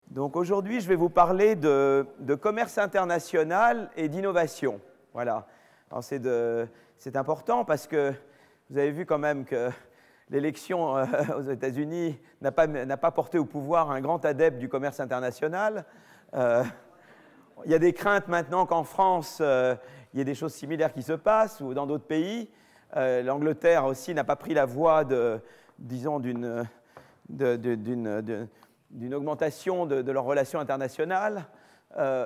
Donc aujourd'hui, je vais vous parler de commerce international et d'innovation. Voilà. C'est important parce que vous avez vu quand même que l'élection aux États-Unis n'a pas porté au pouvoir un grand adepte du commerce international. Il y a des craintes maintenant qu'en France, il y ait des choses similaires qui se passent ou dans d'autres pays. L'Angleterre aussi n'a pas pris la voie disons, d'une augmentation de leurs relations internationales.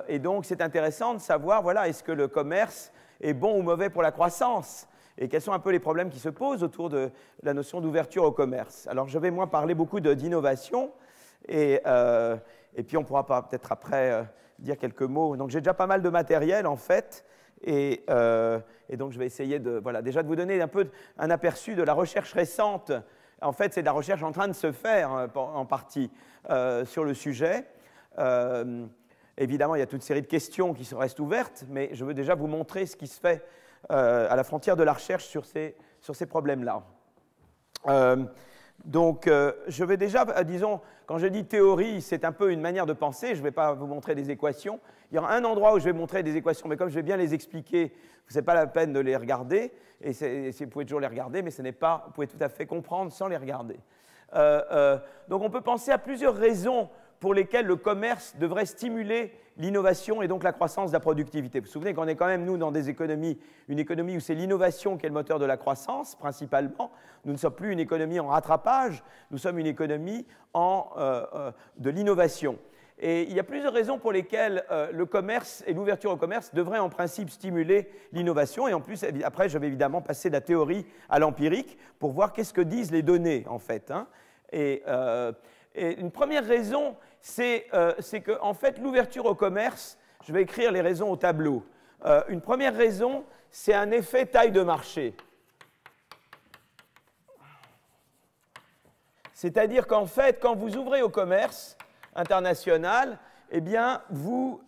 Et donc, c'est intéressant de savoir, voilà, est-ce que le commerce est bon ou mauvais pour la croissance? Et quels sont un peu les problèmes qui se posent autour de la notion d'ouverture au commerce? Alors, je vais, moi, parler beaucoup d'innovation. Et puis, on pourra peut-être après dire quelques mots. Donc, j'ai déjà pas mal de matériel, en fait. Et donc, je vais essayer déjà de vous donner un peu un aperçu de la recherche récente. En fait, c'est de la recherche en train de se faire, en partie, sur le sujet. Évidemment, il y a toute une série de questions qui restent ouvertes, mais je veux déjà vous montrer ce qui se fait à la frontière de la recherche sur ces problèmes-là. Donc, je vais déjà, disons, quand je dis théorie, c'est un peu une manière de penser. Je ne vais pas vous montrer des équations. Il y aura un endroit où je vais montrer des équations, mais comme je vais bien les expliquer, ce n'est pas la peine de les regarder. Et vous pouvez toujours les regarder, mais vous pouvez tout à fait comprendre sans les regarder. Donc, on peut penser à plusieurs raisons pour lesquelles le commerce devrait stimuler l'innovation et donc la croissance de la productivité. Vous vous souvenez qu'on est quand même, nous, dans une économie où c'est l'innovation qui est le moteur de la croissance, principalement. Nous ne sommes plus une économie en rattrapage, nous sommes une économie de l'innovation. Et il y a plusieurs raisons pour lesquelles le commerce et l'ouverture au commerce devraient en principe stimuler l'innovation. Et en plus, après, je vais évidemment passer de la théorie à l'empirique pour voir qu'est-ce que disent les données, en fait. Et une première raison, c'est que, en fait, l'ouverture au commerce, je vais écrire les raisons au tableau. Une première raison, c'est un effet taille de marché. C'est-à-dire qu'en fait, quand vous ouvrez au commerce international, eh bien, vous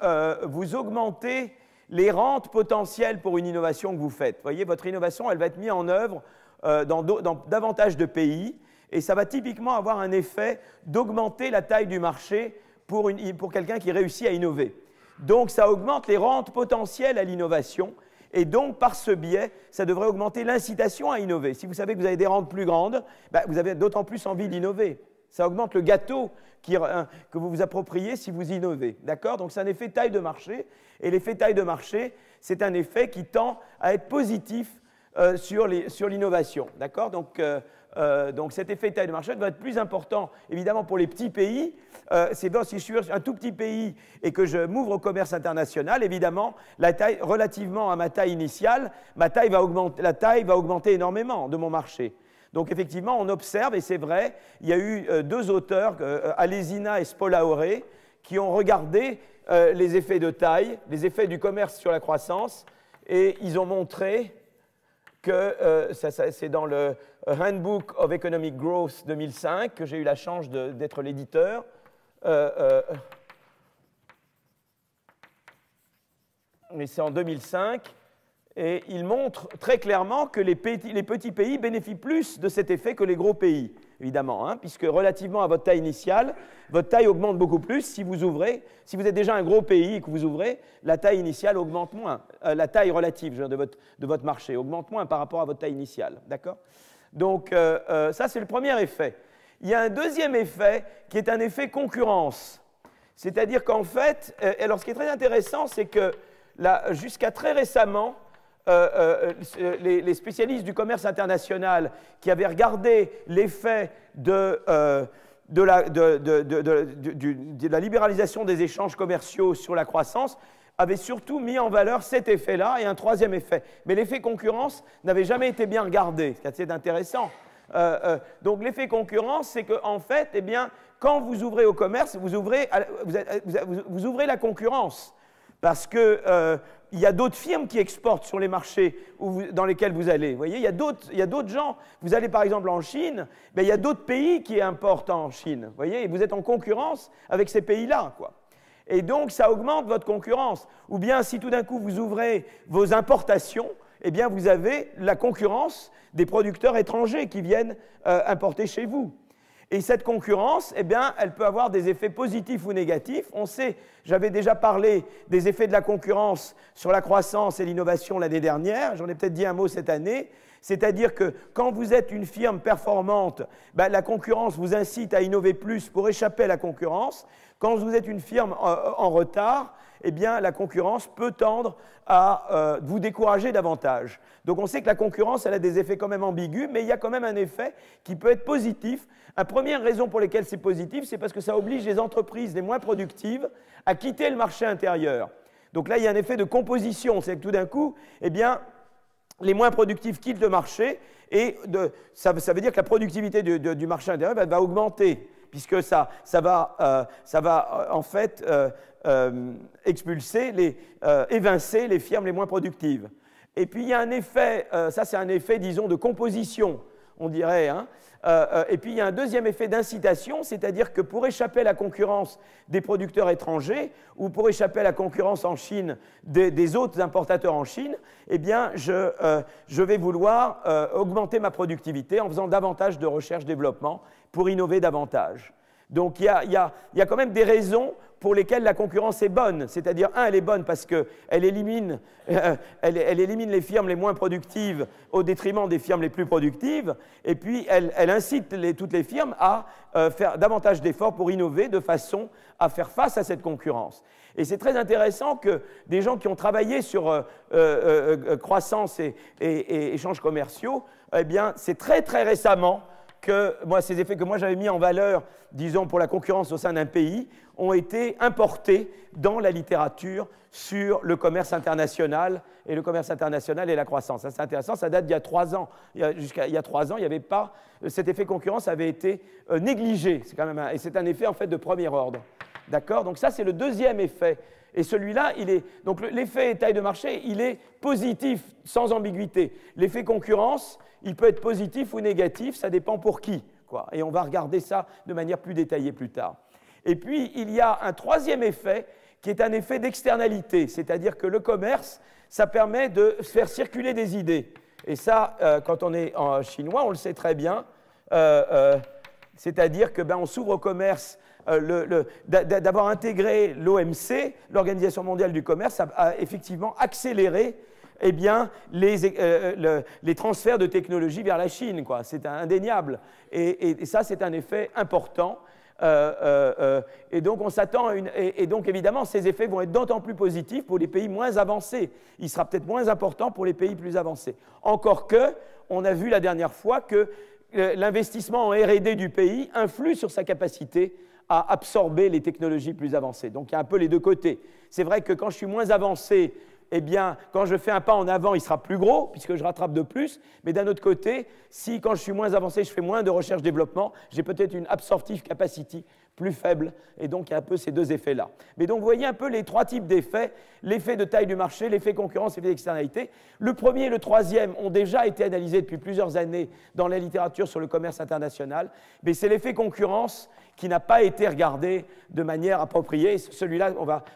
augmentez les rentes potentielles pour une innovation que vous faites. Vous voyez, votre innovation, elle va être mise en œuvre dans davantage de pays. Et ça va typiquement avoir un effet d'augmenter la taille du marché pour quelqu'un qui réussit à innover. Donc, ça augmente les rentes potentielles à l'innovation. Et donc, par ce biais, ça devrait augmenter l'incitation à innover. Si vous savez que vous avez des rentes plus grandes, vous avez d'autant plus envie d'innover. Ça augmente le gâteau que vous vous appropriez si vous innovez. D'accord? Donc, c'est un effet taille de marché. Et l'effet taille de marché, c'est un effet qui tend à être positif sur l'innovation. D'accord? Donc, cet effet taille de marché doit être plus important, évidemment, pour les petits pays. Si je suis un tout petit pays et que je m'ouvre au commerce international, évidemment, relativement à ma taille initiale, la taille va augmenter énormément de mon marché. Donc, effectivement, on observe, et c'est vrai, il y a eu deux auteurs, Alesina et Spolaore, qui ont regardé les effets de taille, les effets du commerce sur la croissance, et ils ont montré que c'est dans le Handbook of Economic Growth 2005 que j'ai eu la chance d'être l'éditeur. Mais c'est en 2005. Et il montre très clairement que les petits pays bénéficient plus de cet effet que les gros pays, évidemment, puisque relativement à votre taille initiale, votre taille augmente beaucoup plus si vous ouvrez. Si vous êtes déjà un gros pays et que vous ouvrez, la taille initiale augmente moins. La taille relative de votre marché augmente moins par rapport à votre taille initiale. D'accord? Donc, ça, c'est le premier effet. Il y a un deuxième effet qui est un effet concurrence. C'est-à-dire qu'en fait, alors ce qui est très intéressant, c'est que jusqu'à très récemment, les spécialistes du commerce international qui avaient regardé l'effet de la libéralisation des échanges commerciaux sur la croissance avaient surtout mis en valeur cet effet-là et un troisième effet. Mais l'effet concurrence n'avait jamais été bien regardé, ce qui est assez intéressant. Donc l'effet concurrence, c'est qu'en fait, eh bien, quand vous ouvrez au commerce, vous ouvrez la concurrence. Parce qu'il y a d'autres firmes qui exportent sur les marchés dans lesquels vous allez. Vous voyez, il y a d'autres gens. Vous allez par exemple en Chine, il y a d'autres pays qui importent en Chine. Vous voyez, et vous êtes en concurrence avec ces pays-là, quoi. Et donc, ça augmente votre concurrence. Ou bien, si tout d'un coup, vous ouvrez vos importations, eh bien, vous avez la concurrence des producteurs étrangers qui viennent importer chez vous. Et cette concurrence, eh bien, elle peut avoir des effets positifs ou négatifs. On sait, j'avais déjà parlé des effets de la concurrence sur la croissance et l'innovation l'année dernière, j'en ai peut-être dit un mot cette année, c'est-à-dire que quand vous êtes une firme performante, ben, la concurrence vous incite à innover plus pour échapper à la concurrence. Quand vous êtes une firme en retard, eh bien, la concurrence peut tendre à vous décourager davantage. Donc on sait que la concurrence, elle a des effets quand même ambigus, mais il y a quand même un effet qui peut être positif. La première raison pour laquelle c'est positif, c'est parce que ça oblige les entreprises les moins productives à quitter le marché intérieur. Donc là, il y a un effet de composition, c'est que tout d'un coup, eh bien, les moins productifs quittent le marché et ça veut dire que la productivité du marché intérieur va augmenter, puisque ça va en fait expulser, évincer les firmes les moins productives. Et puis il y a un effet, ça c'est un effet, disons, de composition, on dirait, hein. Et puis il y a un deuxième effet d'incitation, c'est-à-dire que pour échapper à la concurrence des producteurs étrangers ou pour échapper à la concurrence en Chine des autres importateurs en Chine, eh bien je vais vouloir augmenter ma productivité en faisant davantage de recherche-développement pour innover davantage. Donc il y a quand même des raisons pour lesquelles la concurrence est bonne. C'est-à-dire, elle est bonne parce qu'elle élimine, elle élimine les firmes les moins productives au détriment des firmes les plus productives, et puis elle incite toutes les firmes à faire davantage d'efforts pour innover de façon à faire face à cette concurrence. Et c'est très intéressant que des gens qui ont travaillé sur croissance et échanges commerciaux, eh bien, c'est très très récemment que ces effets que moi j'avais mis en valeur, disons, pour la concurrence au sein d'un pays, ont été importés dans la littérature sur le commerce international et la croissance. Ça, c'est intéressant, ça date d'il y a 3 ans. Jusqu'à il y a 3 ans, il n'y avait pas... Cet effet concurrence avait été négligé. C'est quand même et c'est un effet en fait de premier ordre. D'accord? Donc ça, c'est le deuxième effet. Et celui-là, donc l'effet taille de marché, il est positif, sans ambiguïté. L'effet concurrence, il peut être positif ou négatif, ça dépend pour qui, quoi. Et on va regarder ça de manière plus détaillée plus tard. Et puis, il y a un troisième effet qui est un effet d'externalité, c'est-à-dire que le commerce, ça permet de faire circuler des idées. Et ça, quand on est en chinois, on le sait très bien, c'est-à-dire que on s'ouvre au commerce. D'avoir intégré l'OMC, l'Organisation mondiale du commerce, a effectivement accéléré eh bien, les transferts de technologie vers la Chine. C'est indéniable. Et ça, c'est un effet important. Et donc, on s'attend et donc, évidemment, ces effets vont être d'autant plus positifs pour les pays moins avancés. Il sera peut-être moins important pour les pays plus avancés. Encore que, on a vu la dernière fois que l'investissement en R&D du pays influe sur sa capacité à absorber les technologies plus avancées. Donc il y a un peu les deux côtés. C'est vrai que quand je suis moins avancé, eh bien, quand je fais un pas en avant, il sera plus gros, puisque je rattrape de plus. Mais d'un autre côté, si quand je suis moins avancé, je fais moins de recherche-développement, j'ai peut-être une absorptive capacity plus faible. Et donc, il y a un peu ces deux effets-là. Mais donc, vous voyez un peu les trois types d'effets. L'effet de taille du marché, l'effet concurrence et l'effet d'externalité. Le premier et le troisième ont déjà été analysés depuis plusieurs années dans la littérature sur le commerce international. Mais c'est l'effet concurrence qui n'a pas été regardé de manière appropriée. Celui-là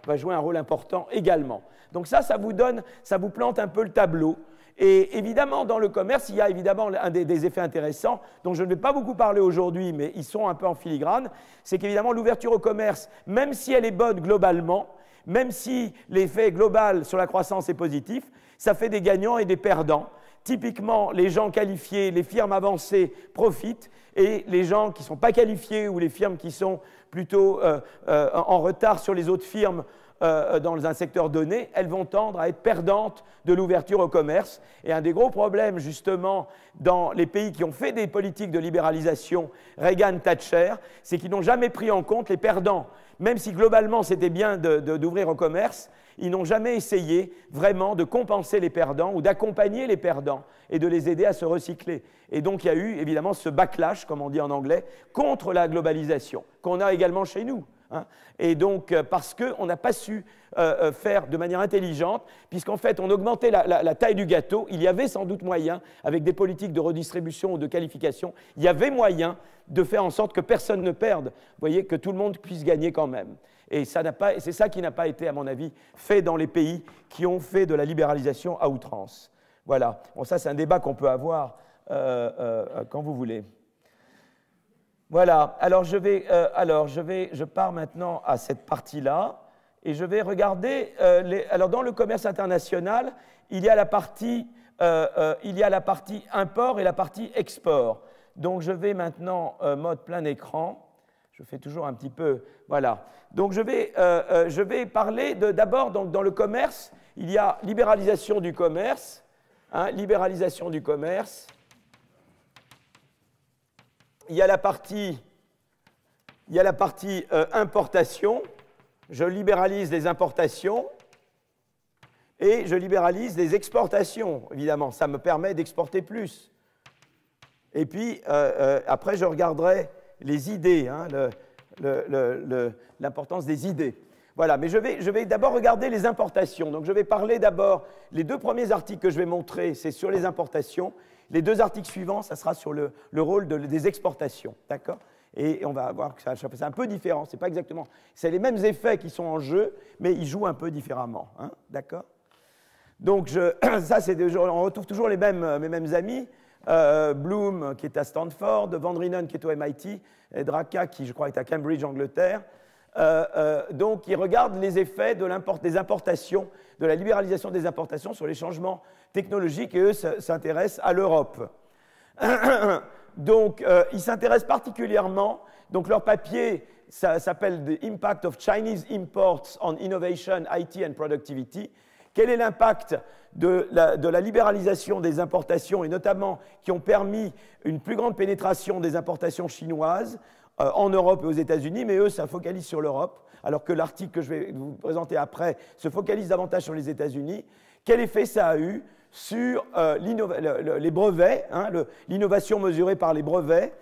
va jouer un rôle important également. Donc ça vous plante un peu le tableau. Et évidemment, dans le commerce, il y a évidemment des effets intéressants dont je ne vais pas beaucoup parler aujourd'hui, mais ils sont un peu en filigrane. C'est qu'évidemment, l'ouverture au commerce, même si elle est bonne globalement, même si l'effet global sur la croissance est positif, ça fait des gagnants et des perdants. Typiquement, les gens qualifiés, les firmes avancées profitent, et les gens qui ne sont pas qualifiés ou les firmes qui sont plutôt en retard sur les autres firmes dans un secteur donné, elles vont tendre à être perdantes de l'ouverture au commerce. Et un des gros problèmes, justement, dans les pays qui ont fait des politiques de libéralisation, Reagan, Thatcher, c'est qu'ils n'ont jamais pris en compte les perdants. Même si globalement c'était bien d'ouvrir au commerce, ils n'ont jamais essayé vraiment de compenser les perdants ou d'accompagner les perdants et de les aider à se recycler. Et donc il y a eu évidemment ce backlash, comme on dit en anglais, contre la globalisation, qu'on a également chez nous. Et donc, parce qu'on n'a pas su faire de manière intelligente, puisqu'en fait, on augmentait la taille du gâteau, il y avait sans doute moyen, avec des politiques de redistribution ou de qualification, il y avait moyen de faire en sorte que personne ne perde, vous voyez, que tout le monde puisse gagner quand même. Et c'est ça qui n'a pas été, à mon avis, fait dans les pays qui ont fait de la libéralisation à outrance. Voilà. Bon, ça, c'est un débat qu'on peut avoir quand vous voulez. Voilà, alors je pars maintenant à cette partie-là et je vais regarder, alors dans le commerce international, il y a la partie import et la partie export. Donc je vais maintenant mode plein écran, je fais toujours un petit peu, voilà. Donc je vais parler d'abord, dans le commerce, il y a libéralisation du commerce, hein, libéralisation du commerce. Il y a la partie importation, je libéralise les importations et je libéralise les exportations, évidemment, ça me permet d'exporter plus. Et puis, après, je regarderai les idées, hein, l'importance des idées. Voilà, mais je vais d'abord regarder les importations. Donc, je vais parler d'abord, les deux premiers articles que je vais montrer, c'est sur les importations. Les deux articles suivants, ça sera sur le rôle des exportations, d'accord? Et on va voir que c'est un peu différent, c'est pas exactement... C'est les mêmes effets qui sont en jeu, mais ils jouent un peu différemment, hein, d'accord? Donc, ça, on retrouve toujours mes mêmes amis, Bloom, qui est à Stanford, Van Reenen, qui est au MIT, et Draka, qui, je crois, est à Cambridge, Angleterre. Donc, ils regardent les effets des importations, de la libéralisation des importations sur les changements technologiques, et eux s'intéressent à l'Europe. Donc, ils s'intéressent particulièrement, donc leur papier s'appelle « The Impact of Chinese Imports on Innovation, IT and Productivity ». Quel est l'impact de la libéralisation des importations, et notamment qui ont permis une plus grande pénétration des importations chinoises en Europe et aux États-Unis, mais eux, ça focalise sur l'Europe, alors que l'article que je vais vous présenter après se focalise davantage sur les États-Unis. Quel effet ça a eu sur les brevets, hein, l'innovation mesurée par les brevets,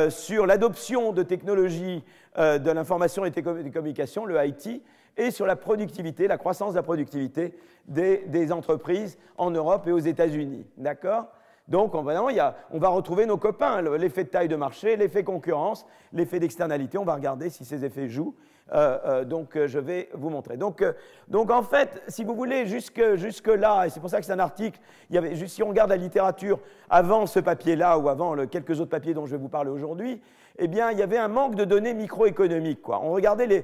sur l'adoption de technologies de l'information et des communications, le IT, et sur la productivité, la croissance de la productivité des entreprises en Europe et aux États-Unis. D'accord ? Donc, on va retrouver nos copains, l'effet de taille de marché, l'effet concurrence, l'effet d'externalité. On va regarder si ces effets jouent. Donc, je vais vous montrer. Donc, en fait, si vous voulez, jusque-là, et c'est pour ça que c'est un article, si on regarde la littérature avant ce papier-là ou avant quelques autres papiers dont je vais vous parler aujourd'hui, eh bien, il y avait un manque de données microéconomiques, quoi. On regardait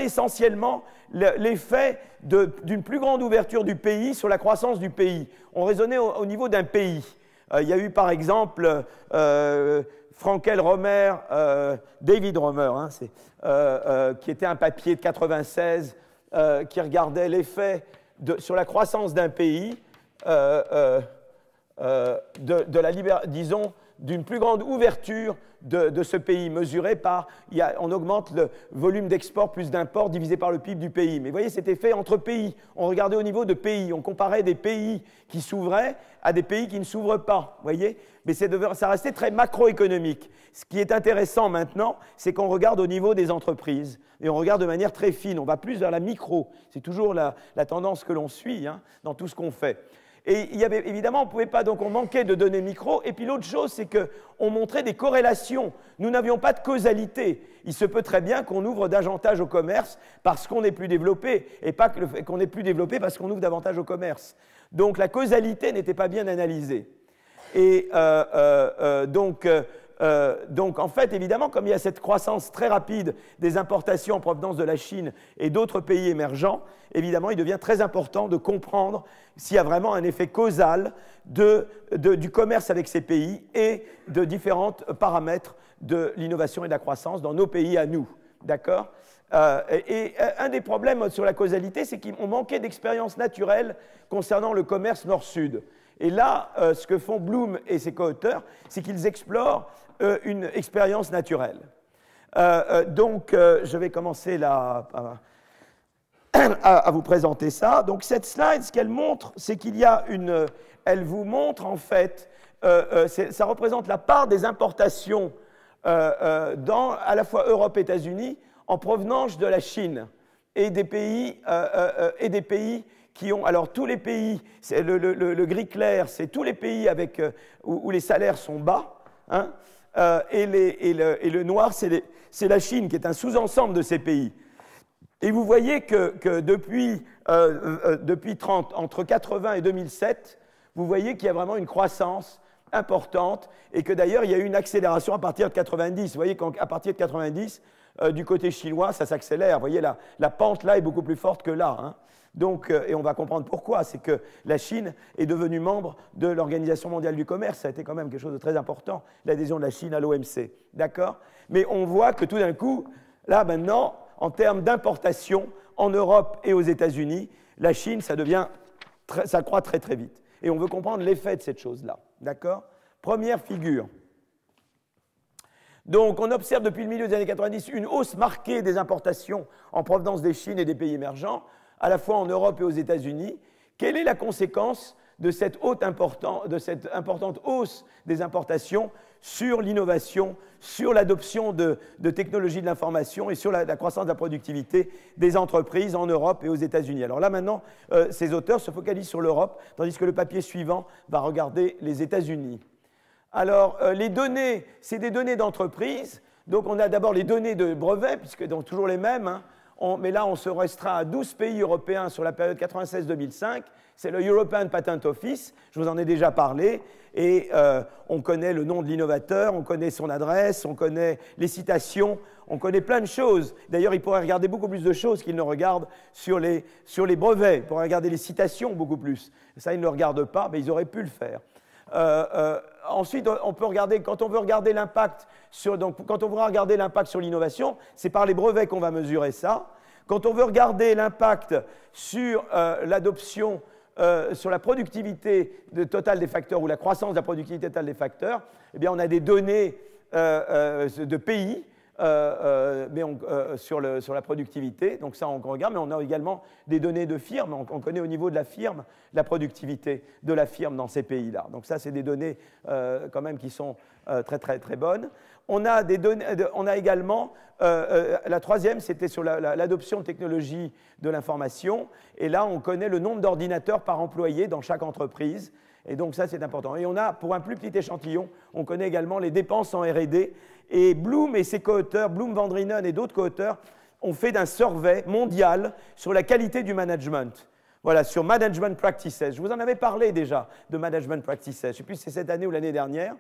essentiellement l'effet d'une plus grande ouverture du pays sur la croissance du pays. On raisonnait au niveau d'un pays. Il y a eu, par exemple, Frankel Romer, David Romer, hein, qui était un papier de 96, qui regardait l'effet sur la croissance d'un pays, disons, d'une plus grande ouverture de ce pays, mesuré par, on augmente le volume d'export plus d'import divisé par le PIB du pays. Mais vous voyez, c'était fait entre pays. On regardait au niveau de pays, on comparait des pays qui s'ouvraient à des pays qui ne s'ouvrent pas, vous voyez. Mais ça restait très macroéconomique. Ce qui est intéressant maintenant, c'est qu'on regarde au niveau des entreprises, et on regarde de manière très fine, on va plus vers la micro. C'est toujours la tendance que l'on suit, hein, dans tout ce qu'on fait. Et il y avait, évidemment, on pouvait pas, donc on manquait de données micro. Et puis l'autre chose, c'est qu'on montrait des corrélations. Nous n'avions pas de causalité. Il se peut très bien qu'on ouvre davantage au commerce parce qu'on est plus développé, et pas qu'on est plus développé parce qu'on ouvre davantage au commerce. Donc la causalité n'était pas bien analysée. Et donc, en fait, évidemment, comme il y a cette croissance très rapide des importations en provenance de la Chine et d'autres pays émergents, évidemment, il devient très important de comprendre s'il y a vraiment un effet causal du commerce avec ces pays et de différents paramètres de l'innovation et de la croissance dans nos pays à nous. D'accord ? Et un des problèmes sur la causalité, c'est qu'on manquait d'expérience naturelle concernant le commerce nord-sud. Et là, ce que font Bloom et ses co-auteurs, c'est qu'ils explorent une expérience naturelle. Donc, je vais commencer là à vous présenter ça. Donc, cette slide, ce qu'elle montre, c'est qu'il y a elle vous montre, en fait, ça représente la part des importations dans à la fois Europe et États-Unis en provenance de la Chine et des pays qui ont... Alors, tous les pays, le gris clair, c'est tous les pays où les salaires sont bas, hein, et le noir, c'est la Chine, qui est un sous-ensemble de ces pays. Et vous voyez que depuis entre 80 et 2007, vous voyez qu'il y a vraiment une croissance importante et que d'ailleurs il y a eu une accélération à partir de 90. Vous voyez qu'à partir de 90, du côté chinois, ça s'accélère. Vous voyez, la pente là est beaucoup plus forte que là. Hein. Donc, et on va comprendre pourquoi. C'est que la Chine est devenue membre de l'Organisation mondiale du commerce. Ça a été quand même quelque chose de très important, l'adhésion de la Chine à l'OMC. D'accord? Mais on voit que tout d'un coup, là maintenant, en termes d'importation, en Europe et aux États-Unis, la Chine, ça croît très très vite. Et on veut comprendre l'effet de cette chose-là. D'accord? Première figure. Donc, on observe depuis le milieu des années 90 une hausse marquée des importations en provenance des Chines et des pays émergents, à la fois en Europe et aux États-Unis. Quelle est la conséquence de cette importante hausse des importations sur l'innovation, sur l'adoption de technologies de l'information et sur la croissance de la productivité des entreprises en Europe et aux États-Unis? Alors là, maintenant, ces auteurs se focalisent sur l'Europe, tandis que le papier suivant va regarder les États-Unis. Alors, les données, c'est des données d'entreprise. Donc, on a d'abord les données de brevets, puisque donc toujours les mêmes, hein. Mais là, on se restreint à 12 pays européens sur la période 96-2005. C'est le European Patent Office, je vous en ai déjà parlé, et on connaît le nom de l'innovateur, on connaît son adresse, on connaît les citations, on connaît plein de choses. D'ailleurs, il pourrait regarder beaucoup plus de choses qu'il ne regarde sur les brevets. Il pourrait regarder les citations beaucoup plus. Ça, ils ne le regardent pas, mais ils auraient pu le faire. Ensuite, on peut regarder, quand on veut regarder l'impact sur l'innovation, c'est par les brevets qu'on va mesurer ça. Quand on veut regarder l'impact sur l'adoption, sur la productivité totale des facteurs ou la croissance de la productivité totale des facteurs, eh bien, on a des données de pays. Sur la productivité, donc ça on regarde, mais on a également des données de firmes, on connaît au niveau de la firme la productivité de la firme dans ces pays-là. Donc ça c'est des données quand même qui sont très très très bonnes. On a également, la troisième c'était sur l'adoption de technologies de l'information, et là on connaît le nombre d'ordinateurs par employé dans chaque entreprise. Et donc ça, c'est important. Et on a, pour un plus petit échantillon, on connaît également les dépenses en R&D. Et Bloom et ses co-auteurs, Bloom, Van Drienen et d'autres co-auteurs, ont fait d'un survey mondial sur la qualité du management. Voilà, sur Management Practices. Je vous en avais parlé déjà de Management Practices. Je ne sais plus si c'est cette année ou l'année dernière.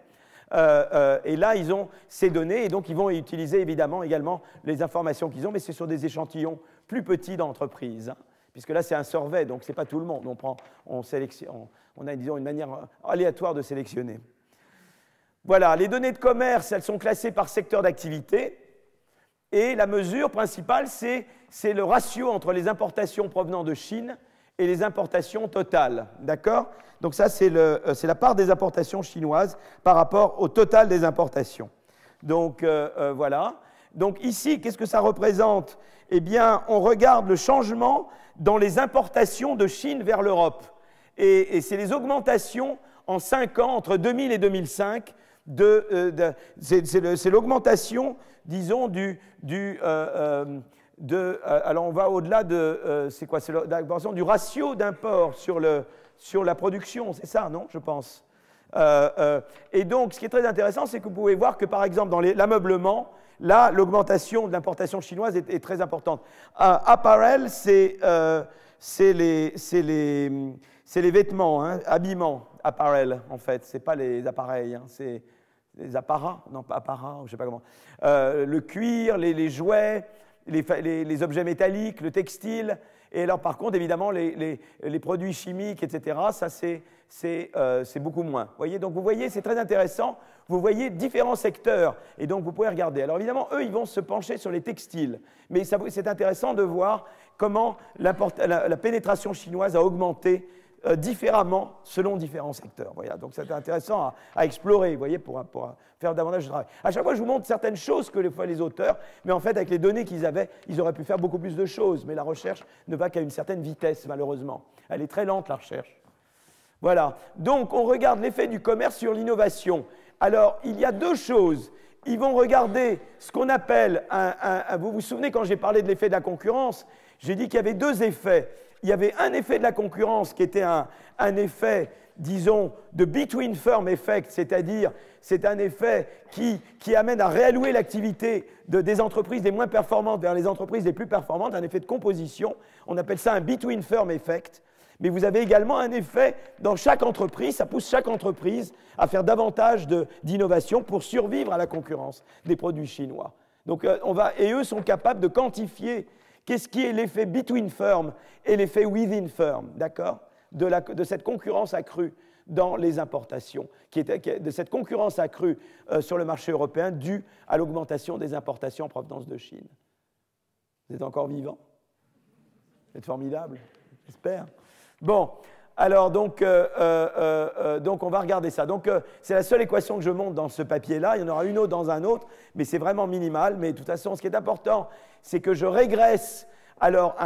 Et là, ils ont ces données, et donc ils vont utiliser évidemment également les informations qu'ils ont, mais c'est sur des échantillons plus petits d'entreprises. Hein, puisque là, c'est un survey, donc ce n'est pas tout le monde. On a, disons, une manière aléatoire de sélectionner. Voilà, les données de commerce, elles sont classées par secteur d'activité. Et la mesure principale, c'est le ratio entre les importations provenant de Chine et les importations totales. D'accord? Donc ça, c'est la part des importations chinoises par rapport au total des importations. Donc voilà. Donc ici, qu'est-ce que ça représente? Eh bien, on regarde le changement dans les importations de Chine vers l'Europe. Et c'est les augmentations en 5 ans, entre 2000 et 2005, c'est l'augmentation, disons, alors on va au-delà de, c'est quoi? C'est l'augmentation du ratio d'import sur la production, c'est ça, non? Je pense. Et donc, ce qui est très intéressant, c'est que vous pouvez voir que, par exemple, dans l'ameublement, là, l'augmentation de l'importation chinoise est très importante. Apparel, c'est les vêtements, hein, habillement, apparel, en fait. Ce n'est pas les appareils, hein, c'est les apparats, non pas apparats, je ne sais pas comment. Le cuir, les jouets, les objets métalliques, le textile. Et alors, par contre, évidemment, les produits chimiques, etc., ça, c'est beaucoup moins. Vous voyez, donc, vous voyez, c'est très intéressant. Vous voyez différents secteurs, et donc vous pouvez regarder. Alors, évidemment, eux, ils vont se pencher sur les textiles. Mais c'est intéressant de voir comment la pénétration chinoise a augmenté différemment selon différents secteurs. Voilà, donc c'est intéressant à explorer, vous voyez, pour faire davantage de travail. À chaque fois, je vous montre certaines choses que les auteurs, mais en fait, avec les données qu'ils avaient, ils auraient pu faire beaucoup plus de choses. Mais la recherche ne va qu'à une certaine vitesse, malheureusement. Elle est très lente, la recherche. Voilà. Donc, on regarde l'effet du commerce sur l'innovation. Alors, il y a deux choses. Ils vont regarder ce qu'on appelle vous vous souvenez, quand j'ai parlé de l'effet de la concurrence, j'ai dit qu'il y avait deux effets. Il y avait un effet de la concurrence qui était un effet, disons, de between firm effect, c'est-à-dire c'est un effet qui amène à réallouer l'activité des entreprises les moins performantes vers les entreprises les plus performantes, un effet de composition. On appelle ça un between firm effect. Mais vous avez également un effet dans chaque entreprise, ça pousse chaque entreprise à faire davantage d'innovation pour survivre à la concurrence des produits chinois. Donc, et eux sont capables de quantifier qu'est-ce qui est l'effet between firm et l'effet within firm, d'accord, de cette concurrence accrue dans les importations, de cette concurrence accrue sur le marché européen due à l'augmentation des importations en provenance de Chine. Vous êtes encore vivant? Vous êtes formidable, j'espère. Bon, alors donc on va regarder ça. Donc c'est la seule équation que je montre dans ce papier-là. Il y en aura une autre dans un autre, mais c'est vraiment minimal. Mais de toute façon, ce qui est important, c'est que je régresse alors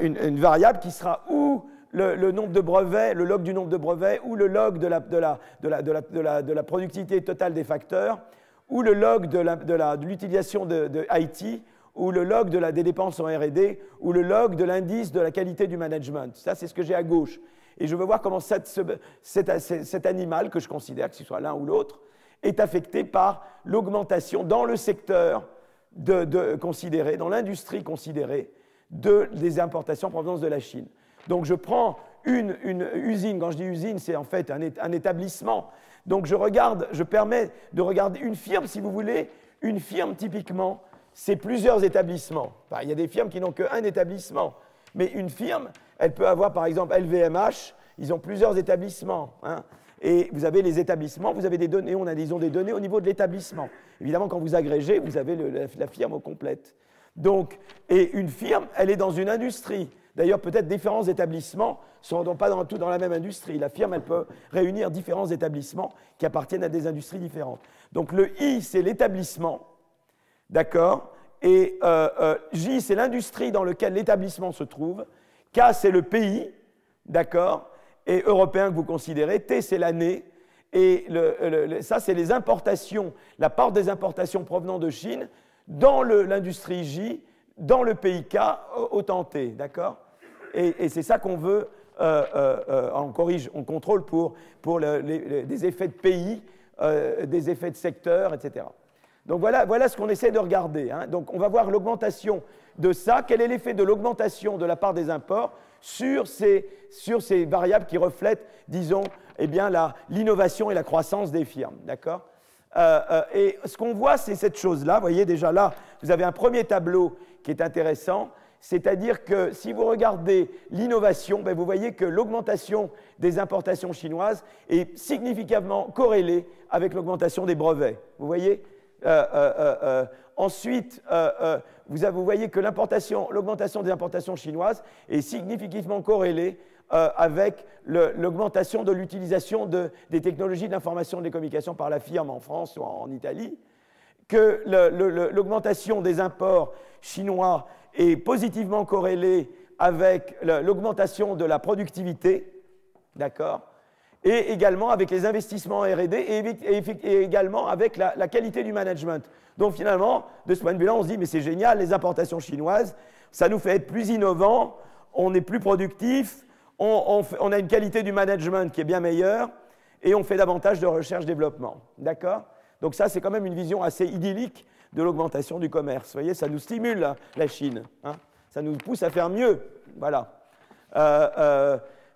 une variable qui sera ou le nombre de brevets, le log du nombre de brevets, ou le log de la productivité totale des facteurs, ou le log de l'utilisation de IT, ou le log des dépenses en R&D, ou le log de l'indice de la qualité du management. Ça, c'est ce que j'ai à gauche. Et je veux voir comment cet animal, que je considère, que ce soit l'un ou l'autre, est affecté par l'augmentation dans le secteur considéré, dans l'industrie considérée, des importations en provenance de la Chine. Donc je prends une usine, quand je dis usine, c'est en fait un établissement. Donc je permets de regarder une firme, si vous voulez, une firme typiquement, c'est plusieurs établissements. Enfin, il y a des firmes qui n'ont qu'un établissement. Mais une firme, elle peut avoir par exemple LVMH, ils ont plusieurs établissements. Hein. Et vous avez les établissements, vous avez des données, ils ont des données au niveau de l'établissement. Évidemment, quand vous agrégez, vous avez la firme au complète. Donc, et une firme, elle est dans une industrie. D'ailleurs, peut-être différents établissements ne sont pas tout dans la même industrie. La firme, elle peut réunir différents établissements qui appartiennent à des industries différentes. Donc, le I, c'est l'établissement. D'accord? Et J, c'est l'industrie dans laquelle l'établissement se trouve. K, c'est le pays. D'accord? Et européen que vous considérez. T, c'est l'année. Et ça, c'est les importations, la part des importations provenant de Chine dans l'industrie J, dans le pays K, au temps T. D'accord? Et c'est ça qu'on veut, on corrige, on contrôle pour des effets de pays, des effets de secteur, etc. Donc voilà ce qu'on essaie de regarder. Hein. Donc on va voir l'augmentation de ça. Quel est l'effet de l'augmentation de la part des imports sur ces variables qui reflètent, disons, eh bien, l'innovation et la croissance des firmes. D'accord? Et ce qu'on voit, c'est cette chose-là. Vous voyez, déjà là, vous avez un premier tableau qui est intéressant. C'est-à-dire que si vous regardez l'innovation, ben vous voyez que l'augmentation des importations chinoises est significativement corrélée avec l'augmentation des brevets. Vous voyez? Ensuite, vous voyez que l'augmentation des importations chinoises est significativement corrélée avec l'augmentation de l'utilisation des technologies de l'information et des communications par la firme en France ou en Italie, que l'augmentation des imports chinois est positivement corrélée avec l'augmentation de la productivité, d'accord, et également avec les investissements en R&D et également avec la qualité du management. Donc finalement, de ce point de vue-là, on se dit, mais c'est génial, les importations chinoises, ça nous fait être plus innovants, on est plus productif, on a une qualité du management qui est bien meilleure, et on fait davantage de recherche-développement. D'accord? Donc ça, c'est quand même une vision assez idyllique de l'augmentation du commerce. Vous voyez, ça nous stimule, la Chine. Hein? Ça nous pousse à faire mieux. Voilà.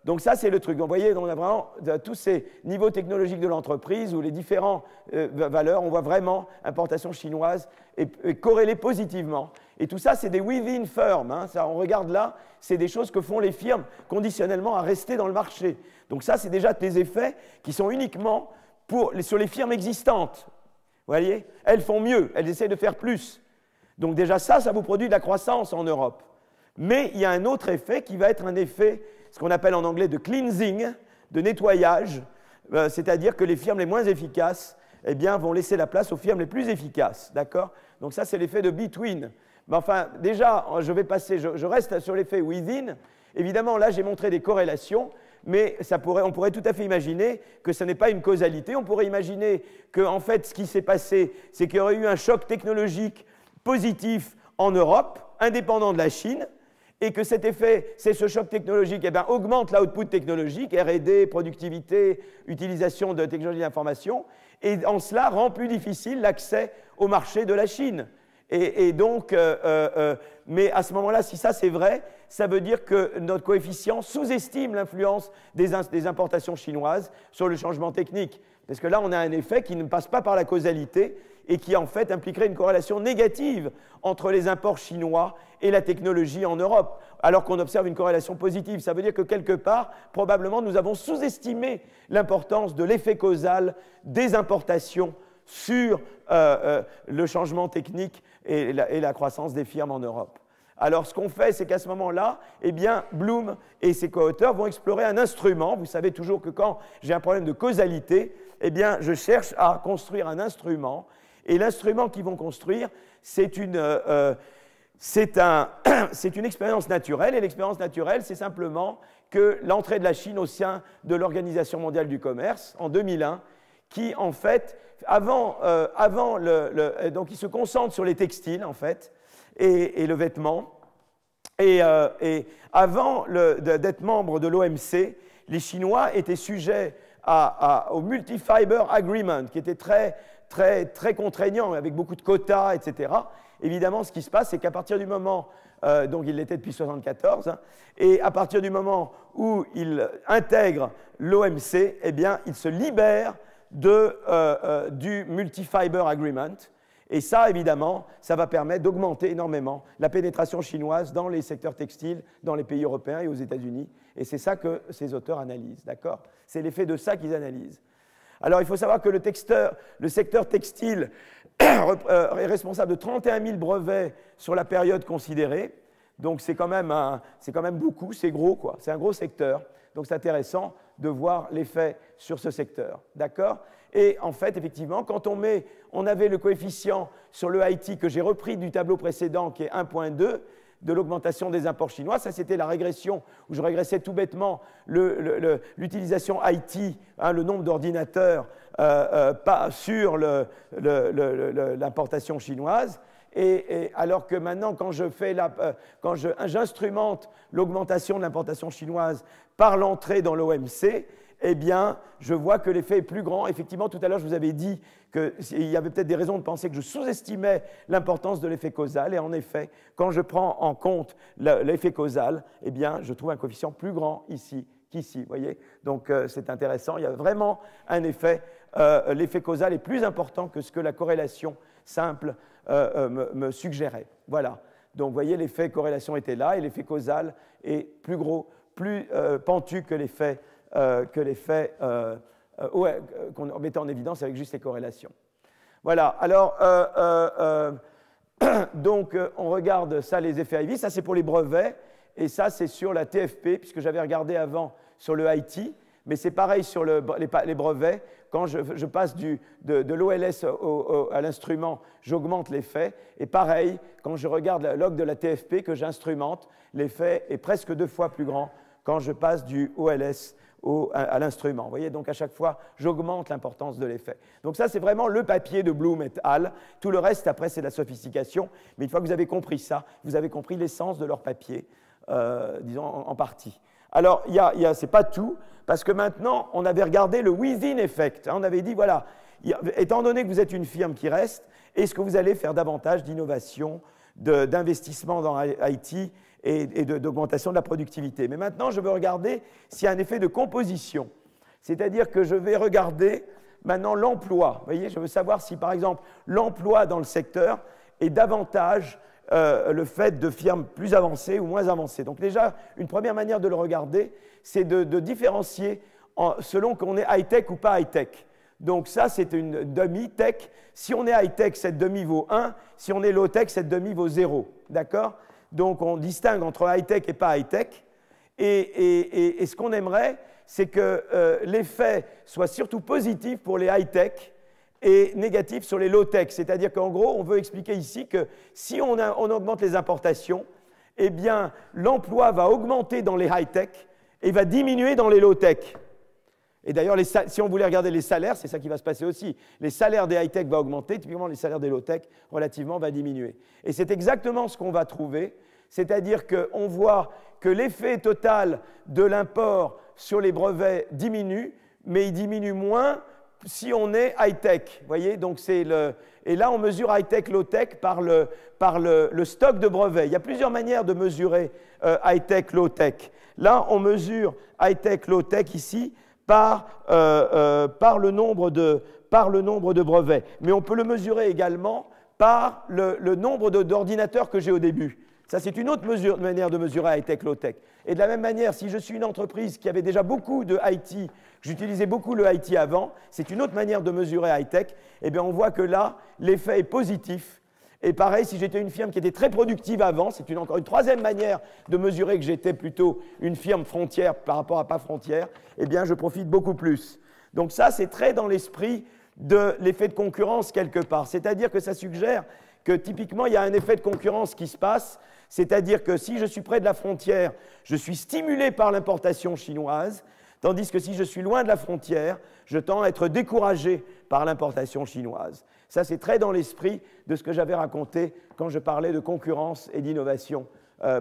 Donc ça, c'est le truc. Donc, vous voyez, on a vraiment tous ces niveaux technologiques de l'entreprise ou les différentes valeurs, on voit vraiment importation chinoise et corrélée positivement. Et tout ça, c'est des within firms. Hein. Ça, on regarde là, c'est des choses que font les firmes conditionnellement à rester dans le marché. Donc ça, c'est déjà des effets qui sont uniquement sur les firmes existantes. Vous voyez, elles font mieux, elles essaient de faire plus. Donc déjà ça vous produit de la croissance en Europe. Mais il y a un autre effet qui va être un effet, ce qu'on appelle en anglais de cleansing, de nettoyage, c'est-à-dire que les firmes les moins efficaces eh bien, vont laisser la place aux firmes les plus efficaces. D'accord? Donc ça, c'est l'effet de between. Mais enfin, déjà, je reste sur l'effet within. Évidemment, là, j'ai montré des corrélations, mais on pourrait tout à fait imaginer que ce n'est pas une causalité. On pourrait imaginer que, en fait, ce qui s'est passé, c'est qu'il y aurait eu un choc technologique positif en Europe, indépendant de la Chine, et que cet effet, ce choc technologique, augmente l'output technologique, R&D, productivité, utilisation de technologies d'information, et en cela rend plus difficile l'accès au marché de la Chine. Et donc, mais à ce moment-là, si ça c'est vrai, ça veut dire que notre coefficient sous-estime l'influence des importations chinoises sur le changement technique. Parce que là, on a un effet qui ne passe pas par la causalité et qui, en fait, impliquerait une corrélation négative entre les imports chinois et la technologie en Europe, alors qu'on observe une corrélation positive. Ça veut dire que, quelque part, probablement, nous avons sous-estimé l'importance de l'effet causal des importations sur le changement technique et la croissance des firmes en Europe. Alors, ce qu'on fait, c'est qu'à ce moment-là, eh bien, Bloom et ses co-auteurs vont explorer un instrument. Vous savez toujours que quand j'ai un problème de causalité, eh bien, je cherche à construire un instrument. Et l'instrument qu'ils vont construire, c'est une expérience naturelle. Et l'expérience naturelle, c'est simplement que l'entrée de la Chine au sein de l'Organisation mondiale du commerce, en 2001, qui, en fait, donc, il se concentre sur les textiles, en fait, et le vêtement. Et avant d'être membre de l'OMC, les Chinois étaient sujets au Multi-Fiber Agreement, qui était très contraignant, avec beaucoup de quotas, etc. Évidemment, ce qui se passe, c'est qu'à partir du moment, donc il l'était depuis 1974, hein, et à partir du moment où il intègre l'OMC, eh bien, il se libère du Multi-Fiber Agreement. Et ça, évidemment, ça va permettre d'augmenter énormément la pénétration chinoise dans les secteurs textiles, dans les pays européens et aux États-Unis. Et c'est ça que ces auteurs analysent, d'accord? C'est l'effet de ça qu'ils analysent. Alors, il faut savoir que le secteur textile est responsable de 31 000 brevets sur la période considérée. Donc, c'est quand même beaucoup, c'est gros, quoi. C'est un gros secteur. Donc, c'est intéressant de voir l'effet sur ce secteur, d'accord? Et en fait, effectivement, quand on avait le coefficient sur le Haïti que j'ai repris du tableau précédent, qui est 1,2, de l'augmentation des imports chinois, ça c'était la régression, où je régressais tout bêtement l'utilisation Haïti, hein, le nombre d'ordinateurs sur l'importation chinoise. Et alors que maintenant, quand j'instrumente l'augmentation de l'importation chinoise par l'entrée dans l'OMC, eh bien, je vois que l'effet est plus grand. Effectivement, tout à l'heure, je vous avais dit qu'il y avait peut-être des raisons de penser que je sous-estimais l'importance de l'effet causal. Et en effet, quand je prends en compte l'effet causal, eh bien, je trouve un coefficient plus grand ici qu'ici. Vous voyez? Donc, c'est intéressant. Il y a vraiment un effet. L'effet causal est plus important que ce que la corrélation simple me suggérait. Voilà. Donc, vous voyez, l'effet corrélation était là et l'effet causal est plus gros, plus pentu que l'effet qu'on mettait en évidence avec juste les corrélations. Voilà, alors, donc, on regarde ça, les effets Ivy, ça c'est pour les brevets, et ça c'est sur la TFP, puisque j'avais regardé avant sur le Haïti, mais c'est pareil sur les brevets. Quand je passe de l'OLS à l'instrument, j'augmente l'effet, et pareil, quand je regarde le log de la TFP que j'instrumente, l'effet est presque 2 fois plus grand quand je passe du OLS à l'instrument. Vous voyez, donc à chaque fois, j'augmente l'importance de l'effet. Donc ça, c'est vraiment le papier de Bloom et al. Tout le reste, après, c'est la sophistication. Mais une fois que vous avez compris ça, vous avez compris l'essence de leur papier, disons, en partie. Alors, c'est pas tout, parce que maintenant, on avait regardé le within effect. Hein, on avait dit, voilà, étant donné que vous êtes une firme qui reste, est-ce que vous allez faire davantage d'innovation, d'investissement dans IT et d'augmentation de la productivité. Mais maintenant, je veux regarder s'il y a un effet de composition. C'est-à-dire que je vais regarder maintenant l'emploi. Vous voyez, je veux savoir si, par exemple, l'emploi dans le secteur est davantage le fait de firmes plus avancées ou moins avancées. Donc déjà, une première manière de le regarder, c'est de différencier selon qu'on est high-tech ou pas high-tech. Donc ça, c'est une demi-tech. Si on est high-tech, cette demi vaut 1. Si on est low-tech, cette demi vaut 0. D'accord? Donc, on distingue entre high-tech et pas high-tech. Et ce qu'on aimerait, c'est que l'effet soit surtout positif pour les high-tech et négatif sur les low-tech. C'est-à-dire qu'en gros, on veut expliquer ici que si on augmente les importations, eh bien, l'emploi va augmenter dans les high-tech et va diminuer dans les low-tech. Et d'ailleurs, si on voulait regarder les salaires, c'est ça qui va se passer aussi. Les salaires des high-tech vont augmenter, typiquement les salaires des low-tech, relativement, vont diminuer. Et c'est exactement ce qu'on va trouver, c'est-à-dire qu'on voit que l'effet total de l'import sur les brevets diminue, mais il diminue moins si on est high-tech. Vous voyez, donc c'est le... Et là, on mesure high-tech, low-tech par le stock de brevets. Il y a plusieurs manières de mesurer high-tech, low-tech. Là, on mesure high-tech, low-tech ici par le nombre de brevets. Mais on peut le mesurer également par le nombre d'ordinateurs que j'ai au début. Ça, c'est une autre manière de mesurer high-tech, low-tech. Et de la même manière, si je suis une entreprise qui avait déjà beaucoup de IT, j'utilisais beaucoup le IT avant, c'est une autre manière de mesurer high-tech, eh bien, on voit que là, l'effet est positif. Et pareil, si j'étais une firme qui était très productive avant, c'est encore une troisième manière de mesurer que j'étais plutôt une firme frontière par rapport à pas frontière, eh bien, je profite beaucoup plus. Donc ça, c'est très dans l'esprit de l'effet de concurrence quelque part. C'est-à-dire que ça suggère que typiquement, il y a un effet de concurrence qui se passe, c'est-à-dire que si je suis près de la frontière, je suis stimulé par l'importation chinoise, tandis que si je suis loin de la frontière, je tends à être découragé par l'importation chinoise. Ça, c'est très dans l'esprit de ce que j'avais raconté quand je parlais de concurrence et d'innovation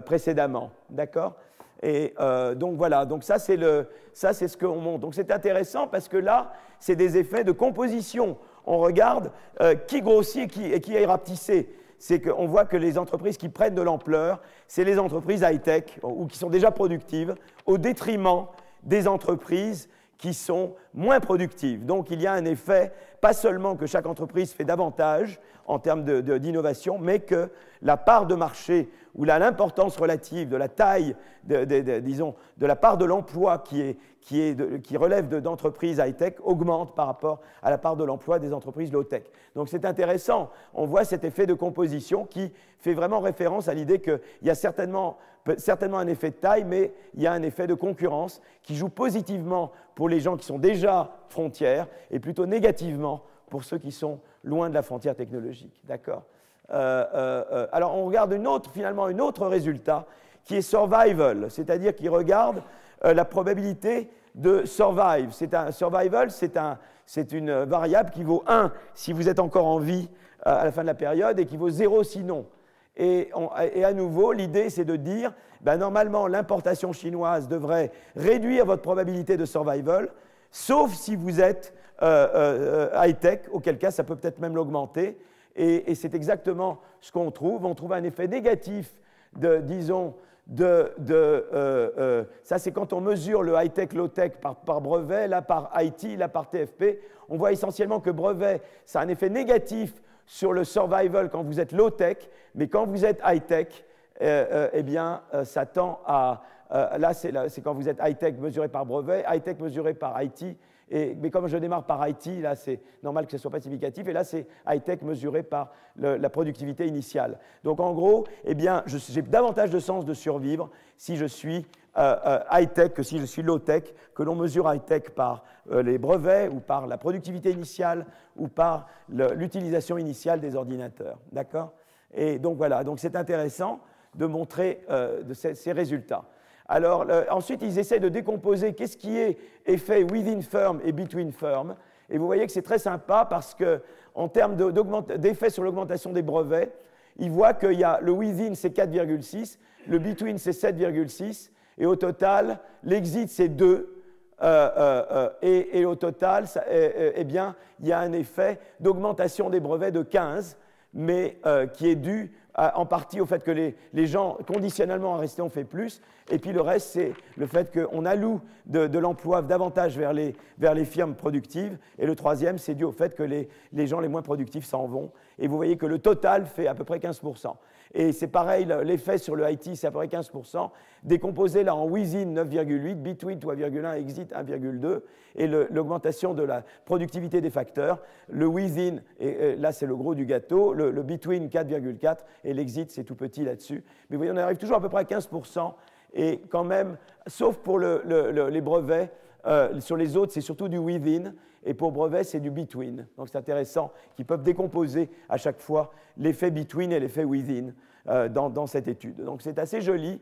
précédemment. D'accord ? Et donc voilà, donc ça c'est ce qu'on montre. Donc c'est intéressant parce que là, c'est des effets de composition. On regarde qui grossit et qui est rapetissé. C'est qu'on voit que les entreprises qui prennent de l'ampleur, c'est les entreprises high-tech ou qui sont déjà productives, au détriment des entreprises qui sont moins productives. Donc il y a un effet, pas seulement que chaque entreprise fait davantage en termes d'innovation, mais que la part de marché ou l'importance relative de la taille, disons, de la part de l'emploi qui relève d'entreprises high-tech augmente par rapport à la part de l'emploi des entreprises low-tech. Donc c'est intéressant, on voit cet effet de composition qui fait vraiment référence à l'idée qu'il y a certainement un effet de taille, mais il y a un effet de concurrence qui joue positivement pour les gens qui sont déjà frontières et plutôt négativement pour ceux qui sont loin de la frontière technologique. D'accord ? Alors on regarde finalement un autre résultat qui est survival, c'est-à-dire qui regarde la probabilité de survive. Survival, c'est une variable qui vaut 1 si vous êtes encore en vie à la fin de la période et qui vaut 0 sinon. Et à nouveau, l'idée, c'est de dire, normalement, l'importation chinoise devrait réduire votre probabilité de survival, sauf si vous êtes high-tech, auquel cas, ça peut peut-être même l'augmenter. Et c'est exactement ce qu'on trouve. On trouve un effet négatif ça, c'est quand on mesure le high-tech, low-tech par brevet, là par IT, là par TFP. On voit essentiellement que brevet, ça a un effet négatif sur le survival quand vous êtes low-tech, mais quand vous êtes high-tech, eh bien, ça tend à... là, c'est quand vous êtes high-tech mesuré par brevet, high-tech mesuré par IT, mais comme je démarre par IT, là, c'est normal que ce ne soit pas significatif, et là, c'est high-tech mesuré par la productivité initiale. Donc, en gros, eh bien, j'ai davantage de chances de survivre si je suis high-tech que si je suis low-tech, que l'on mesure high-tech par les brevets ou par la productivité initiale ou par l'utilisation initiale des ordinateurs. D'accord ? Et donc, voilà. Donc, c'est intéressant de montrer ces résultats. Alors, ensuite, ils essaient de décomposer qu'est-ce qui est effet within firm et between firm. Et vous voyez que c'est très sympa parce qu'en termes d'effet sur l'augmentation des brevets, ils voient qu'il y a le within, c'est 4,6, le between, c'est 7,6, et au total, l'exit, c'est 2. Et au total, eh bien, il y a un effet d'augmentation des brevets de 15, mais qui est dû en partie au fait que les gens, conditionnellement, en restant, ont fait plus. Et puis le reste, c'est le fait qu'on alloue de l'emploi davantage vers les firmes productives. Et le troisième, c'est dû au fait que les gens les moins productifs s'en vont. Et vous voyez que le total fait à peu près 15%. Et c'est pareil, l'effet sur le IT, c'est à peu près 15%. Décomposé là en within 9,8, between 3,1, exit 1,2. Et l'augmentation de la productivité des facteurs. Le within, et là c'est le gros du gâteau, le between 4,4 et l'exit c'est tout petit là-dessus. Mais vous voyez, on arrive toujours à peu près à 15%. Et quand même, sauf pour les brevets, sur les autres, c'est surtout du within, et pour brevets, c'est du between. Donc c'est intéressant qu'ils peuvent décomposer à chaque fois l'effet between et l'effet within dans cette étude. Donc c'est assez joli.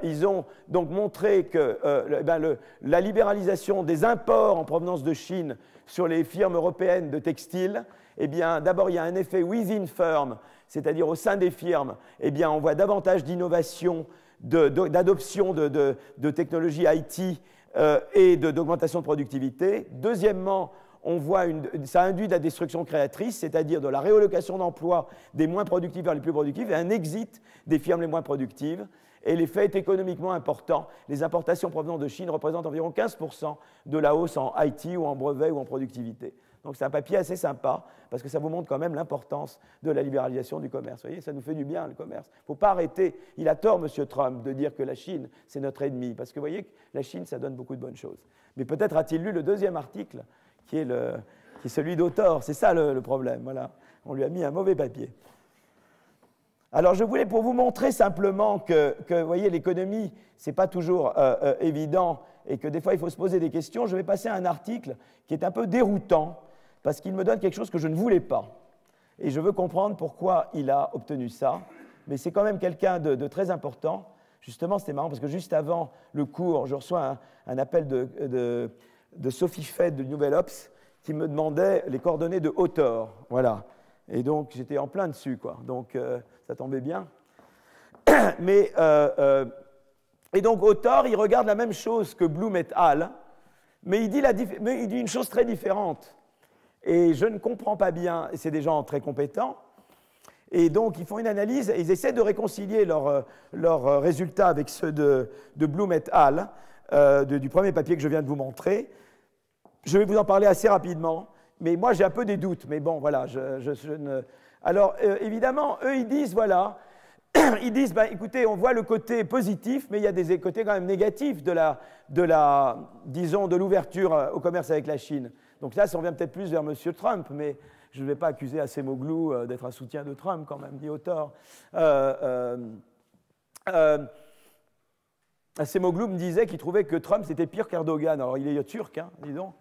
Ils ont donc montré que la libéralisation des imports en provenance de Chine sur les firmes européennes de textiles, eh bien, d'abord, il y a un effet within firm, c'est-à-dire au sein des firmes, eh bien, on voit davantage d'innovation, d'adoption de technologies IT et d'augmentation de productivité. Deuxièmement, ça induit de la destruction créatrice, c'est-à-dire de la réallocation d'emplois des moins productifs vers les plus productifs et un exit des firmes les moins productives. Et l'effet est économiquement important. Les importations provenant de Chine représentent environ 15% de la hausse en IT ou en brevets ou en productivité. Donc c'est un papier assez sympa, parce que ça vous montre quand même l'importance de la libéralisation du commerce. Vous voyez, ça nous fait du bien, le commerce. Il ne faut pas arrêter. Il a tort, M. Trump, de dire que la Chine, c'est notre ennemi, parce que vous voyez que la Chine, ça donne beaucoup de bonnes choses. Mais peut-être a-t-il lu le deuxième article, qui est celui d'Autor. C'est ça le problème. Voilà. On lui a mis un mauvais papier. Alors, je voulais pour vous montrer simplement que vous voyez, l'économie, ce n'est pas toujours évident et que des fois, il faut se poser des questions. Je vais passer à un article qui est un peu déroutant parce qu'il me donne quelque chose que je ne voulais pas. Et je veux comprendre pourquoi il a obtenu ça. Mais c'est quand même quelqu'un de très important. Justement, c'était marrant parce que juste avant le cours, je reçois un appel de Sophie Fed de Nouvel Ops qui me demandait les coordonnées de Autor. Voilà. Et donc, j'étais en plein dessus, quoi. Donc, ça tombait bien. Et donc, Autor, il regarde la même chose que Bloom et al., mais il dit une chose très différente. Et je ne comprends pas bien, et c'est des gens très compétents, et donc ils font une analyse, et ils essaient de réconcilier leurs résultats avec ceux de Bloom et al., du premier papier que je viens de vous montrer. Je vais vous en parler assez rapidement, mais moi j'ai un peu des doutes, mais bon, voilà, Alors, évidemment, eux, ils disent, voilà, ils disent, ben, écoutez, on voit le côté positif, mais il y a des côtés quand même négatifs disons, de l'ouverture au commerce avec la Chine. Donc là, ça revient peut-être plus vers M. Trump, mais je ne vais pas accuser Acemoglu d'être un soutien de Trump, quand même, dit Autor. Acemoglu me disait qu'il trouvait que Trump, c'était pire qu'Erdogan. Alors, il est turc, hein, dis donc.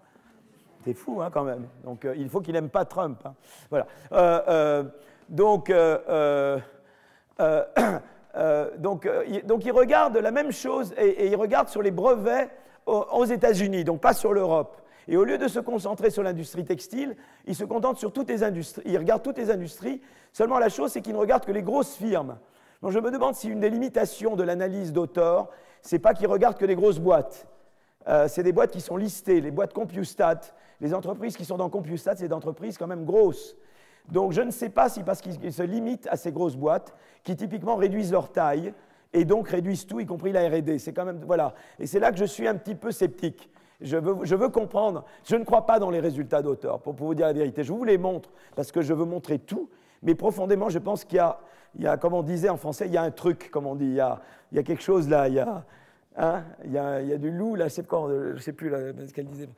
C'est fou, hein, quand même. Donc, il faut qu'il n'aime pas Trump. Hein. Voilà. Donc, il regarde la même chose et il regarde sur les brevets aux États-Unis, donc pas sur l'Europe. Et au lieu de se concentrer sur l'industrie textile, il se contente sur toutes les industries. Il regarde toutes les industries. Seulement, la chose, c'est qu'il ne regarde que les grosses firmes. Donc, je me demande si une des limitations de l'analyse d'Autor, c'est pas qu'il regarde que les grosses boîtes. C'est des boîtes qui sont listées, les boîtes CompuStat. Les entreprises qui sont dans CompuStat, c'est des entreprises quand même grosses. Donc, je ne sais pas si parce qu'ils se limitent à ces grosses boîtes, qui typiquement réduisent leur taille, et donc réduisent tout, y compris la R&D. C'est quand même, voilà. Et c'est là que je suis un petit peu sceptique. Je veux comprendre. Je ne crois pas dans les résultats d'Autor, pour vous dire la vérité. Je vous les montre, parce que je veux montrer tout, mais profondément, je pense qu'il y a, comme on disait en français, il y a un truc, comme on dit. Il y a quelque chose là, il y a du loup, là, je ne sais plus ce qu'elle disait.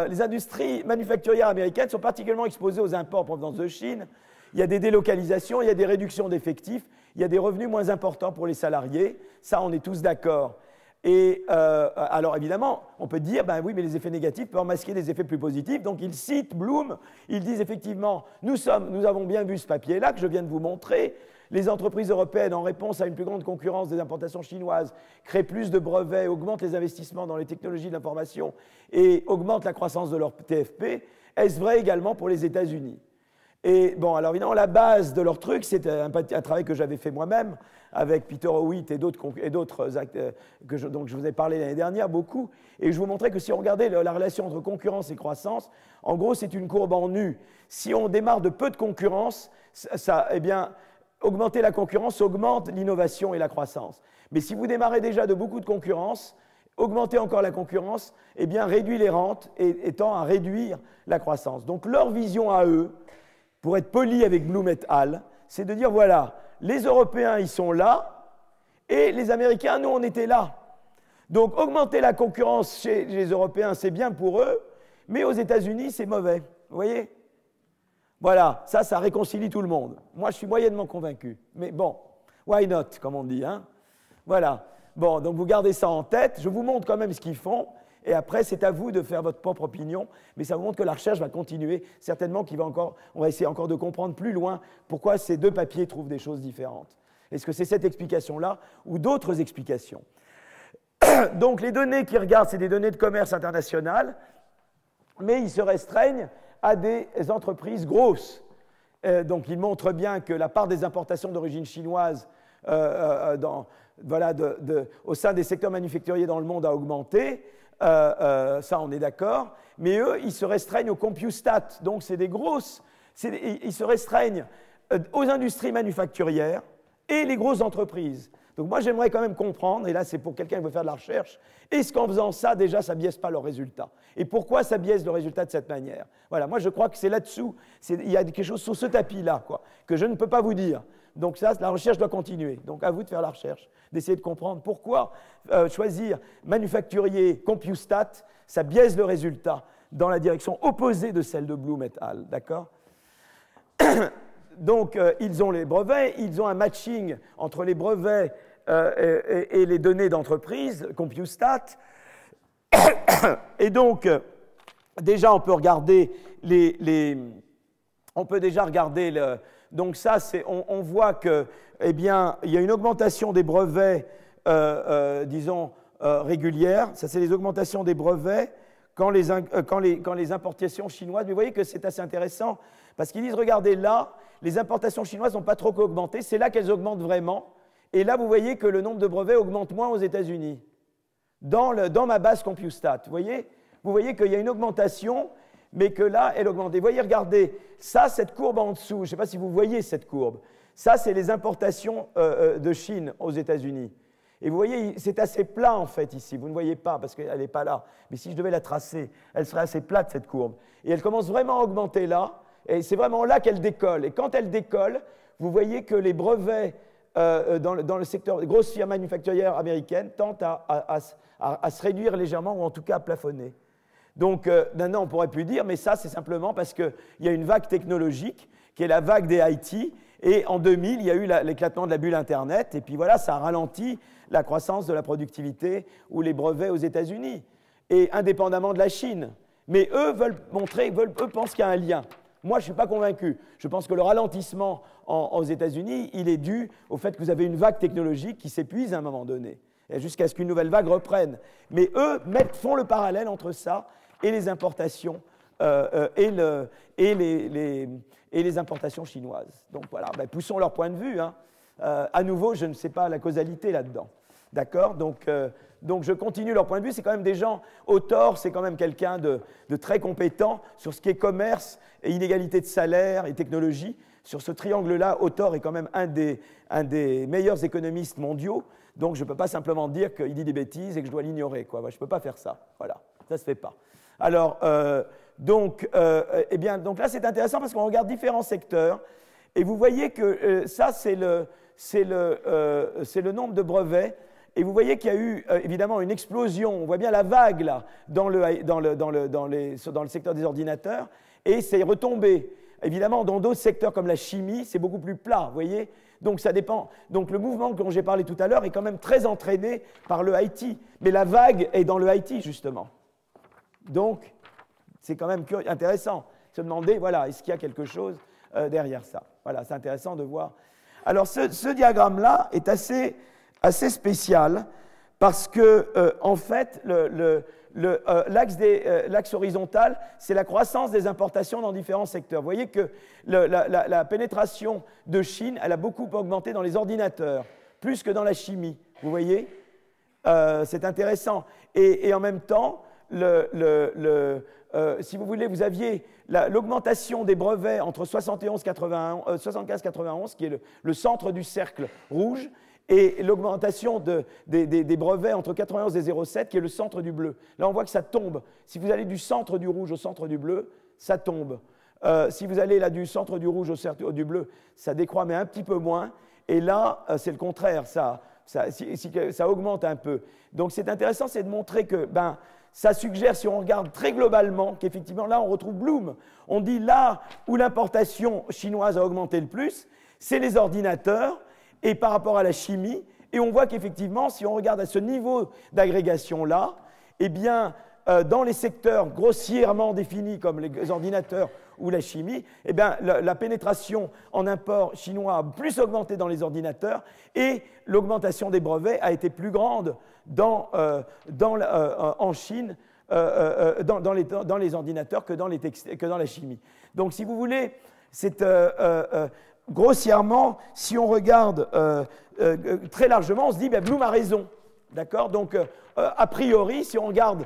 Les industries manufacturières américaines sont particulièrement exposées aux imports en provenance de Chine. Il y a des délocalisations, il y a des réductions d'effectifs, il y a des revenus moins importants pour les salariés. Ça, on est tous d'accord. Et alors, évidemment, on peut dire, ben oui, mais les effets négatifs peuvent masquer des effets plus positifs. Donc, ils citent Bloom, ils disent effectivement, nous avons bien vu ce papier-là que je viens de vous montrer. Les entreprises européennes, en réponse à une plus grande concurrence des importations chinoises, créent plus de brevets, augmentent les investissements dans les technologies de l'information et augmentent la croissance de leur TFP. Est-ce vrai également pour les États-Unis? Et bon, alors évidemment, la base de leur truc, c'est un travail que j'avais fait moi-même avec Peter Howitt et d'autres dont je vous ai parlé l'année dernière beaucoup. Et je vous montrais que si on regardait la relation entre concurrence et croissance, en gros, c'est une courbe en U. Si on démarre de peu de concurrence, eh bien, augmenter la concurrence augmente l'innovation et la croissance. Mais si vous démarrez déjà de beaucoup de concurrence, augmenter encore la concurrence, eh bien, réduit les rentes et tend à réduire la croissance. Donc, leur vision à eux, pour être poli avec Bloom et al., c'est de dire, voilà, les Européens, ils sont là, et les Américains, nous, on était là. Donc, augmenter la concurrence chez les Européens, c'est bien pour eux, mais aux États-Unis, c'est mauvais. Vous voyez? Voilà, ça réconcilie tout le monde. Moi, je suis moyennement convaincu. Mais bon, why not, comme on dit, hein? Voilà. Bon, donc vous gardez ça en tête. Je vous montre quand même ce qu'ils font. Et après, c'est à vous de faire votre propre opinion. Mais ça vous montre que la recherche va continuer. Certainement on va essayer encore de comprendre plus loin pourquoi ces deux papiers trouvent des choses différentes. Est-ce que c'est cette explication-là ou d'autres explications? Donc, les données qu'ils regardent, c'est des données de commerce international, mais ils se restreignent à des entreprises grosses. Donc, ils montrent bien que la part des importations d'origine chinoise au sein des secteurs manufacturiers dans le monde a augmenté. ça on est d'accord, mais eux, ils se restreignent au CompuStat, donc c'est des grosses, ils se restreignent aux industries manufacturières et les grosses entreprises. Donc moi, j'aimerais quand même comprendre, et là c'est pour quelqu'un qui veut faire de la recherche, est-ce qu'en faisant ça, déjà, ça ne biaise pas leurs résultats? Et pourquoi ça biaise le résultat de cette manière? Voilà, moi je crois que c'est là-dessous, il y a quelque chose sur ce tapis-là, quoi, que je ne peux pas vous dire. Donc ça, la recherche doit continuer. Donc à vous de faire la recherche, d'essayer de comprendre pourquoi choisir manufacturier, CompuStat, ça biaise le résultat dans la direction opposée de celle de Bloom et al. D'accord? Donc, ils ont les brevets, ils ont un matching entre les brevets et les données d'entreprise, CompuStat. Et donc, déjà, on peut regarder on peut déjà regarder donc ça, on voit que, eh bien, il y a une augmentation des brevets, disons, régulières. Ça, c'est les augmentations des brevets quand les importations chinoises. Mais vous voyez que c'est assez intéressant parce qu'ils disent, regardez là, les importations chinoises n'ont pas trop augmenté, c'est là qu'elles augmentent vraiment. Et là, vous voyez que le nombre de brevets augmente moins aux États-Unis, dans ma base CompuStat. Vous voyez qu'il y a une augmentation, mais que là, elle augmente. Et vous voyez, regardez, ça, cette courbe en dessous, je ne sais pas si vous voyez cette courbe, ça, c'est les importations de Chine aux États-Unis. Et vous voyez, c'est assez plat, en fait, ici. Vous ne voyez pas, parce qu'elle n'est pas là. Mais si je devais la tracer, elle serait assez plate, cette courbe. Et elle commence vraiment à augmenter là. Et c'est vraiment là qu'elle décolle. Et quand elle décolle, vous voyez que les brevets dans le secteur des grosses firmes manufacturières américaines tentent à se réduire légèrement, ou en tout cas à plafonner. Donc, maintenant, on pourrait plus dire, mais ça, c'est simplement parce qu'il y a une vague technologique, qui est la vague des IT. Et en 2000, il y a eu l'éclatement de la bulle Internet. Et puis voilà, ça a ralenti la croissance de la productivité ou les brevets aux États-Unis, et indépendamment de la Chine. Mais eux veulent montrer, eux pensent qu'il y a un lien. Moi, je ne suis pas convaincu. Je pense que le ralentissement aux États-Unis, il est dû au fait que vous avez une vague technologique qui s'épuise à un moment donné, jusqu'à ce qu'une nouvelle vague reprenne. Mais eux font le parallèle entre ça et les importations et les importations chinoises. Donc voilà, ben, poussons leur point de vue. Hein. À nouveau, je ne sais pas la causalité là-dedans. D'accord? Donc je continue leur point de vue. C'est quand même des gens, Autor, c'est quand même quelqu'un de très compétent sur ce qui est commerce et inégalité de salaire et technologie. Sur ce triangle-là, Autor est quand même un des meilleurs économistes mondiaux. Donc je ne peux pas simplement dire qu'il dit des bêtises et que je dois l'ignorer. Je ne peux pas faire ça. Voilà, ça ne se fait pas. Alors, donc là, c'est intéressant parce qu'on regarde différents secteurs. Et vous voyez que ça, c'est le nombre de brevets. Et vous voyez qu'il y a eu évidemment une explosion. On voit bien la vague là, dans le secteur des ordinateurs. Et c'est retombé. Évidemment, dans d'autres secteurs comme la chimie, c'est beaucoup plus plat. Vous voyez? Donc ça dépend. Donc le mouvement dont j'ai parlé tout à l'heure est quand même très entraîné par le IT. Mais la vague est dans le IT, justement. Donc, c'est quand même intéressant de se demander, voilà, est-ce qu'il y a quelque chose derrière ça? Voilà, c'est intéressant de voir. Alors, ce diagramme-là est assez spécial parce que, en fait, l'axe horizontal, c'est la croissance des importations dans différents secteurs. Vous voyez que la pénétration de Chine, elle a beaucoup augmenté dans les ordinateurs, plus que dans la chimie. Vous voyez? C'est intéressant. Et en même temps, si vous voulez, vous aviez l'augmentation des brevets entre 75-91, qui est le centre du cercle rouge, et l'augmentation des brevets entre 91 et 07, qui est le centre du bleu. Là, on voit que ça tombe. Si vous allez du centre du rouge au centre du bleu, ça tombe. Si vous allez là du centre du rouge au centre du bleu, ça décroît, mais un petit peu moins. Et là, c'est le contraire, ça augmente un peu. Donc, c'est intéressant, c'est de montrer que ça suggère, si on regarde très globalement, qu'effectivement, là, on retrouve Bloom. On dit là où l'importation chinoise a augmenté le plus, c'est les ordinateurs, et par rapport à la chimie. Et on voit qu'effectivement, si on regarde à ce niveau d'agrégation-là, eh bien, dans les secteurs grossièrement définis comme les ordinateurs ou la chimie, eh bien, la pénétration en import chinois a plus augmenté dans les ordinateurs et l'augmentation des brevets a été plus grande en Chine dans les ordinateurs que dans la chimie. Donc, si vous voulez, c'est grossièrement, si on regarde très largement, on se dit Bloom a raison. D'accord? Donc, a priori, si on regarde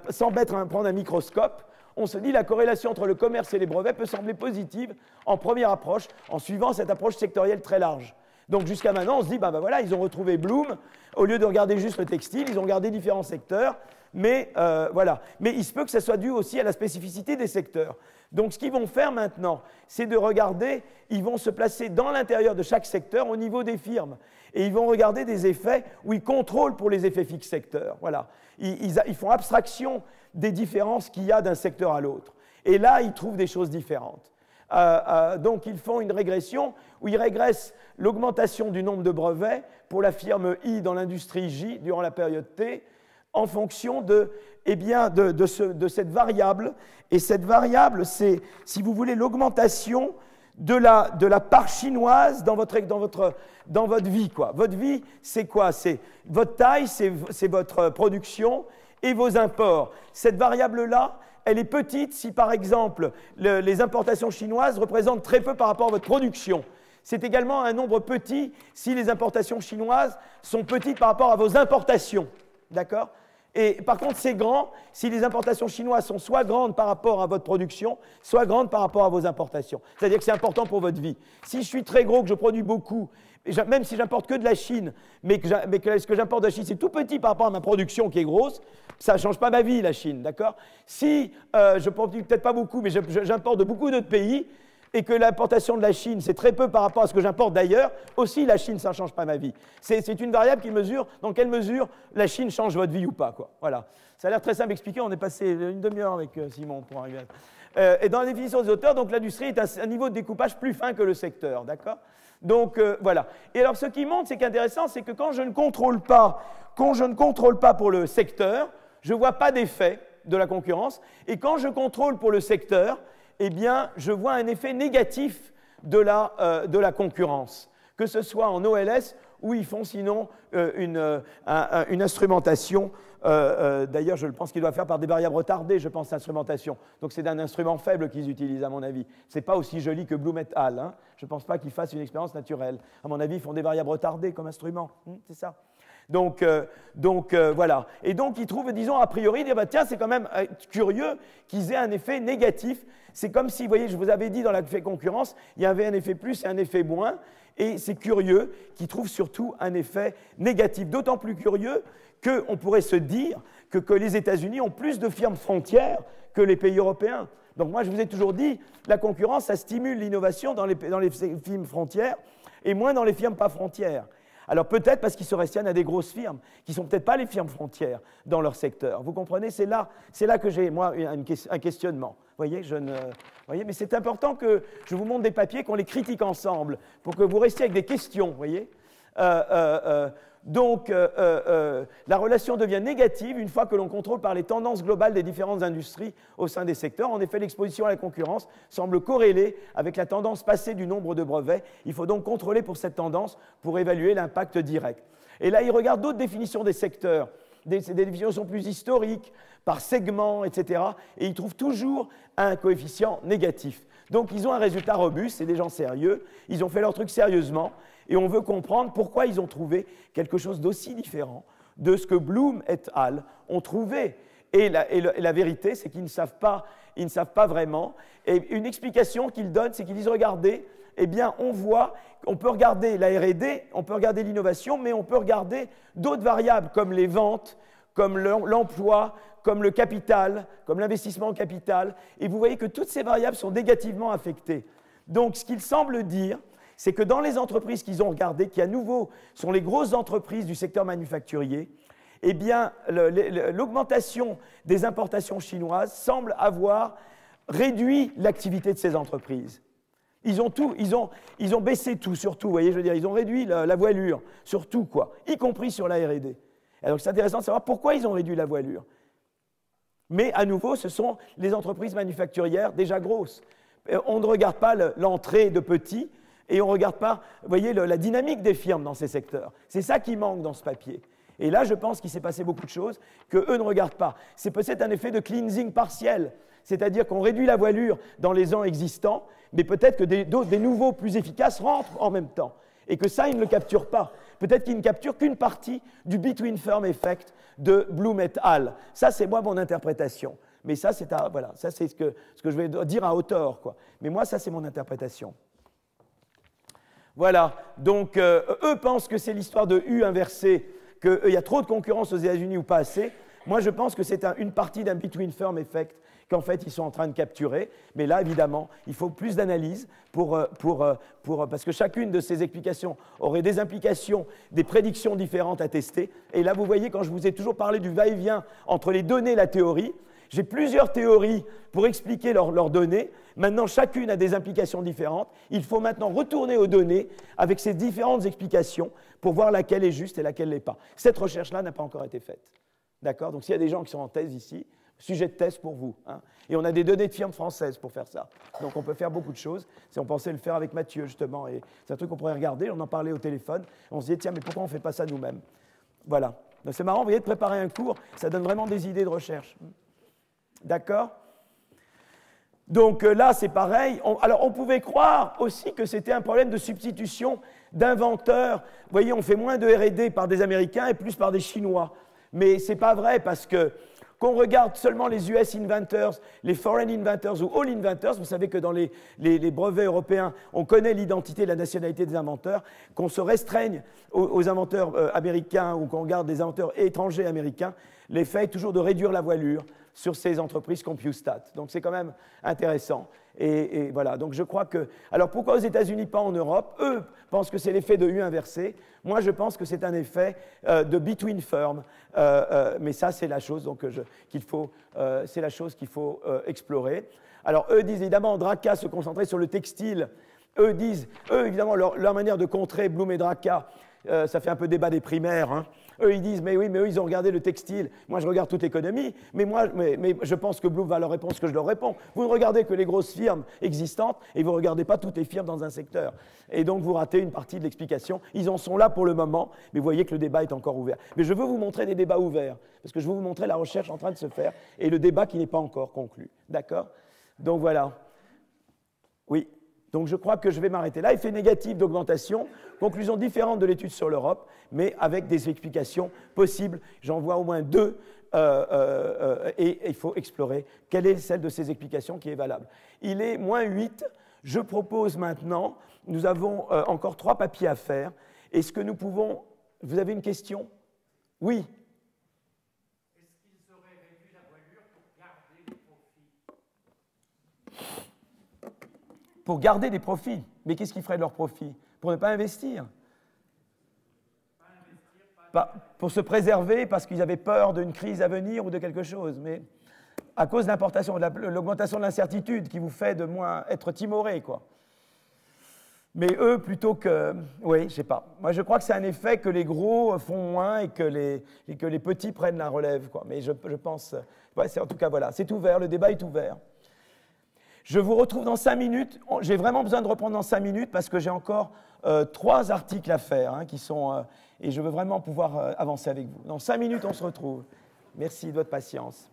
sans prendre un microscope, on se dit la corrélation entre le commerce et les brevets peut sembler positive en première approche, en suivant cette approche sectorielle très large. Donc jusqu'à maintenant, on se dit, ben voilà, ils ont retrouvé Bloom, au lieu de regarder juste le textile, ils ont regardé différents secteurs, mais voilà. Mais il se peut que ça soit dû aussi à la spécificité des secteurs. Donc ce qu'ils vont faire maintenant, c'est de regarder, ils vont se placer dans l'intérieur de chaque secteur au niveau des firmes. Et ils vont regarder des effets où ils contrôlent pour les effets fixes secteurs. Voilà. Ils font abstraction des différences qu'il y a d'un secteur à l'autre. Et là, ils trouvent des choses différentes. Donc ils font une régression où ils régressent l'augmentation du nombre de brevets pour la firme I dans l'industrie J durant la période T en fonction de cette variable. Et cette variable, c'est, si vous voulez, l'augmentation de la part chinoise dans votre vie, quoi. Votre vie, c'est quoi? C'est votre taille, c'est votre production et vos imports. Cette variable-là, elle est petite si, par exemple, les importations chinoises représentent très peu par rapport à votre production. C'est également un nombre petit si les importations chinoises sont petites par rapport à vos importations. D'accord? Et par contre, c'est grand si les importations chinoises sont soit grandes par rapport à votre production, soit grandes par rapport à vos importations. C'est-à-dire que c'est important pour votre vie. Si je suis très gros, que je produis beaucoup, même si j'importe que de la Chine, mais que ce que j'importe de la Chine, c'est tout petit par rapport à ma production qui est grosse, ça ne change pas ma vie, la Chine, d'accord? Si je produis peut-être pas beaucoup, mais j'importe de beaucoup d'autres pays, et que l'importation de la Chine, c'est très peu par rapport à ce que j'importe d'ailleurs, aussi la Chine, ça ne change pas ma vie. C'est une variable qui mesure dans quelle mesure la Chine change votre vie ou pas, quoi. Voilà. Ça a l'air très simple à expliquer, on est passé une demi-heure avec Simon pour arriver à... et dans la définition des auteurs, donc l'industrie est un niveau de découpage plus fin que le secteur, d'accord? Donc voilà. Et alors ce qui montre, c'est qu'intéressant, c'est que quand je ne contrôle pas pour le secteur, je ne vois pas d'effet de la concurrence, et quand je contrôle pour le secteur, eh bien, je vois un effet négatif de la concurrence, que ce soit en OLS ou ils font sinon une instrumentation. D'ailleurs, je pense qu'ils doivent faire par des variables retardées, je pense, instrumentation. Donc c'est un instrument faible qu'ils utilisent, à mon avis. Ce n'est pas aussi joli que Bloom et al. Hein. Je ne pense pas qu'ils fassent une expérience naturelle. À mon avis, ils font des variables retardées comme instrument. C'est ça. Donc voilà. Et donc, ils trouvent, disons, a priori, dire, bah, tiens, c'est quand même curieux qu'ils aient un effet négatif. C'est comme si, vous voyez, je vous avais dit dans l'effet concurrence, il y avait un effet plus et un effet moins, et c'est curieux qu'ils trouvent surtout un effet négatif. D'autant plus curieux qu'on pourrait se dire que les États-Unis ont plus de firmes frontières que les pays européens. Donc moi, je vous ai toujours dit, la concurrence, ça stimule l'innovation dans les firmes frontières et moins dans les firmes pas frontières. Alors peut-être parce qu'ils se restiennent à des grosses firmes, qui ne sont peut-être pas les firmes frontières dans leur secteur. Vous comprenez? C'est là que j'ai, moi, un questionnement. Voyez, mais c'est important que je vous montre des papiers, qu'on les critique ensemble, pour que vous restiez avec des questions. Voyez, donc, la relation devient négative une fois que l'on contrôle par les tendances globales des différentes industries au sein des secteurs. En effet, l'exposition à la concurrence semble corrélée avec la tendance passée du nombre de brevets. Il faut donc contrôler pour cette tendance pour évaluer l'impact direct. Et là, il regarde d'autres définitions des secteurs. Des définitions plus historiques, par segment, etc. Et ils trouvent toujours un coefficient négatif. Donc, ils ont un résultat robuste, c'est des gens sérieux. Ils ont fait leur truc sérieusement. Et on veut comprendre pourquoi ils ont trouvé quelque chose d'aussi différent de ce que Bloom et al. Ont trouvé. Et la vérité, c'est qu'ils ne savent pas vraiment. Et une explication qu'ils donnent, c'est qu'ils disent, regardez, eh bien, on peut regarder la R&D, on peut regarder l'innovation, mais on peut regarder d'autres variables comme les ventes, comme l'emploi, comme le capital, comme l'investissement en capital. Et vous voyez que toutes ces variables sont négativement affectées. Donc, ce qu'il semble dire, c'est que dans les entreprises qu'ils ont regardées, qui à nouveau sont les grosses entreprises du secteur manufacturier, eh bien, l'augmentation des importations chinoises semble avoir réduit l'activité de ces entreprises. Ils ont baissé tout, surtout, vous voyez, je veux dire, ils ont réduit la voilure, sur tout, quoi, y compris sur la R&D. Alors, c'est intéressant de savoir pourquoi ils ont réduit la voilure. Mais, à nouveau, ce sont les entreprises manufacturières déjà grosses. On ne regarde pas l'entrée de petits, et on ne regarde pas, vous voyez, la dynamique des firmes dans ces secteurs. C'est ça qui manque dans ce papier. Et là, je pense qu'il s'est passé beaucoup de choses qu'eux ne regardent pas. C'est peut-être un effet de cleansing partiel, c'est-à-dire qu'on réduit la voilure dans les ans existants, mais peut-être que des nouveaux plus efficaces rentrent en même temps, et que ça, ils ne le capturent pas. peut-être qu'ils ne capturent qu'une partie du between firm effect de Bloom et al. Ça, c'est moi mon interprétation. Mais ça, c'est voilà, ça, c'est ce que je vais dire à hauteur, quoi. Mais moi, ça, c'est mon interprétation. Voilà. Donc, eux pensent que c'est l'histoire de U inversé, qu'il y a trop de concurrence aux États-Unis ou pas assez. Moi, je pense que c'est une partie d'un between firm effect qu'en fait, ils sont en train de capturer. Mais là, évidemment, il faut plus d'analyse parce que chacune de ces explications aurait des implications, des prédictions différentes à tester. Et là, vous voyez, quand je vous ai toujours parlé du va-et-vient entre les données et la théorie, j'ai plusieurs théories pour expliquer leurs données. Maintenant, chacune a des implications différentes. Il faut maintenant retourner aux données avec ces différentes explications pour voir laquelle est juste et laquelle ne l'est pas. Cette recherche-là n'a pas encore été faite. D'accord? Donc, s'il y a des gens qui sont en thèse ici, sujet de thèse pour vous. Hein. Et on a des données de firmes françaises pour faire ça. Donc, on peut faire beaucoup de choses. Si on pensait le faire avec Mathieu, justement, et c'est un truc qu'on pourrait regarder, on en parlait au téléphone. On se disait, tiens, mais pourquoi on ne fait pas ça nous-mêmes? Voilà. Donc, c'est marrant, vous voyez, de préparer un cours, ça donne vraiment des idées de recherche. D'accord? Donc là, c'est pareil. Alors, on pouvait croire aussi que c'était un problème de substitution d'inventeurs. Vous voyez, on fait moins de R&D par des Américains et plus par des Chinois. Mais ce n'est pas vrai parce que qu'on regarde seulement les US inventors, les foreign inventors ou all inventors, vous savez que dans les brevets européens, on connaît l'identité et la nationalité des inventeurs, qu'on se restreigne aux inventeurs américains ou qu'on regarde des inventeurs étrangers américains, l'effet est toujours de réduire la voilure sur ces entreprises CompuStat. Donc c'est quand même intéressant. Et voilà, donc je crois que... Alors pourquoi aux États-Unis, pas en Europe? Eux pensent que c'est l'effet de U inversé. Moi, je pense que c'est un effet de between firm. Mais ça, c'est la chose qu'il faut, explorer. Alors eux disent évidemment, Draka se concentrait sur le textile. Eux évidemment, leur manière de contrer Bloom et Draka, ça fait un peu débat des primaires, hein. Eux, ils disent, mais oui, mais eux, ils ont regardé le textile. Moi, je regarde toute l'économie, mais je pense que Bloom va leur répondre ce que je leur réponds. Vous ne regardez que les grosses firmes existantes et vous ne regardez pas toutes les firmes dans un secteur. Et donc, vous ratez une partie de l'explication. Ils en sont là pour le moment, mais vous voyez que le débat est encore ouvert. Mais je veux vous montrer des débats ouverts, parce que je veux vous montrer la recherche en train de se faire et le débat qui n'est pas encore conclu. D'accord? Donc, voilà. Oui. Donc je crois que je vais m'arrêter là. Effet négatif d'augmentation, conclusion différente de l'étude sur l'Europe, mais avec des explications possibles. J'en vois au moins deux, et il faut explorer quelle est celle de ces explications qui est valable. Il est moins 8. Je propose maintenant, nous avons encore 3 papiers à faire. Est-ce que nous pouvons... Vous avez une question? Oui. Est-ce qu'ils auraient réduit la voilure pour garder les profits? Pour garder des profits. Mais qu'est-ce qu'ils feraient de leurs profits? Pour ne pas investir. Pour se préserver parce qu'ils avaient peur d'une crise à venir ou de quelque chose. Mais à cause de l'importation, l'augmentation de l'incertitude qui vous fait de moins être timoré, quoi. Mais eux, plutôt que... Oui, je ne sais pas. Moi, je crois que c'est un effet que les gros font moins et que les petits prennent la relève, quoi. Mais je pense... Ouais, en tout cas, voilà. C'est ouvert, le débat est ouvert. Je vous retrouve dans 5 minutes. J'ai vraiment besoin de reprendre dans 5 minutes parce que j'ai encore 3 articles à faire hein, qui sont... et je veux vraiment pouvoir avancer avec vous. Dans 5 minutes, on se retrouve. Merci de votre patience.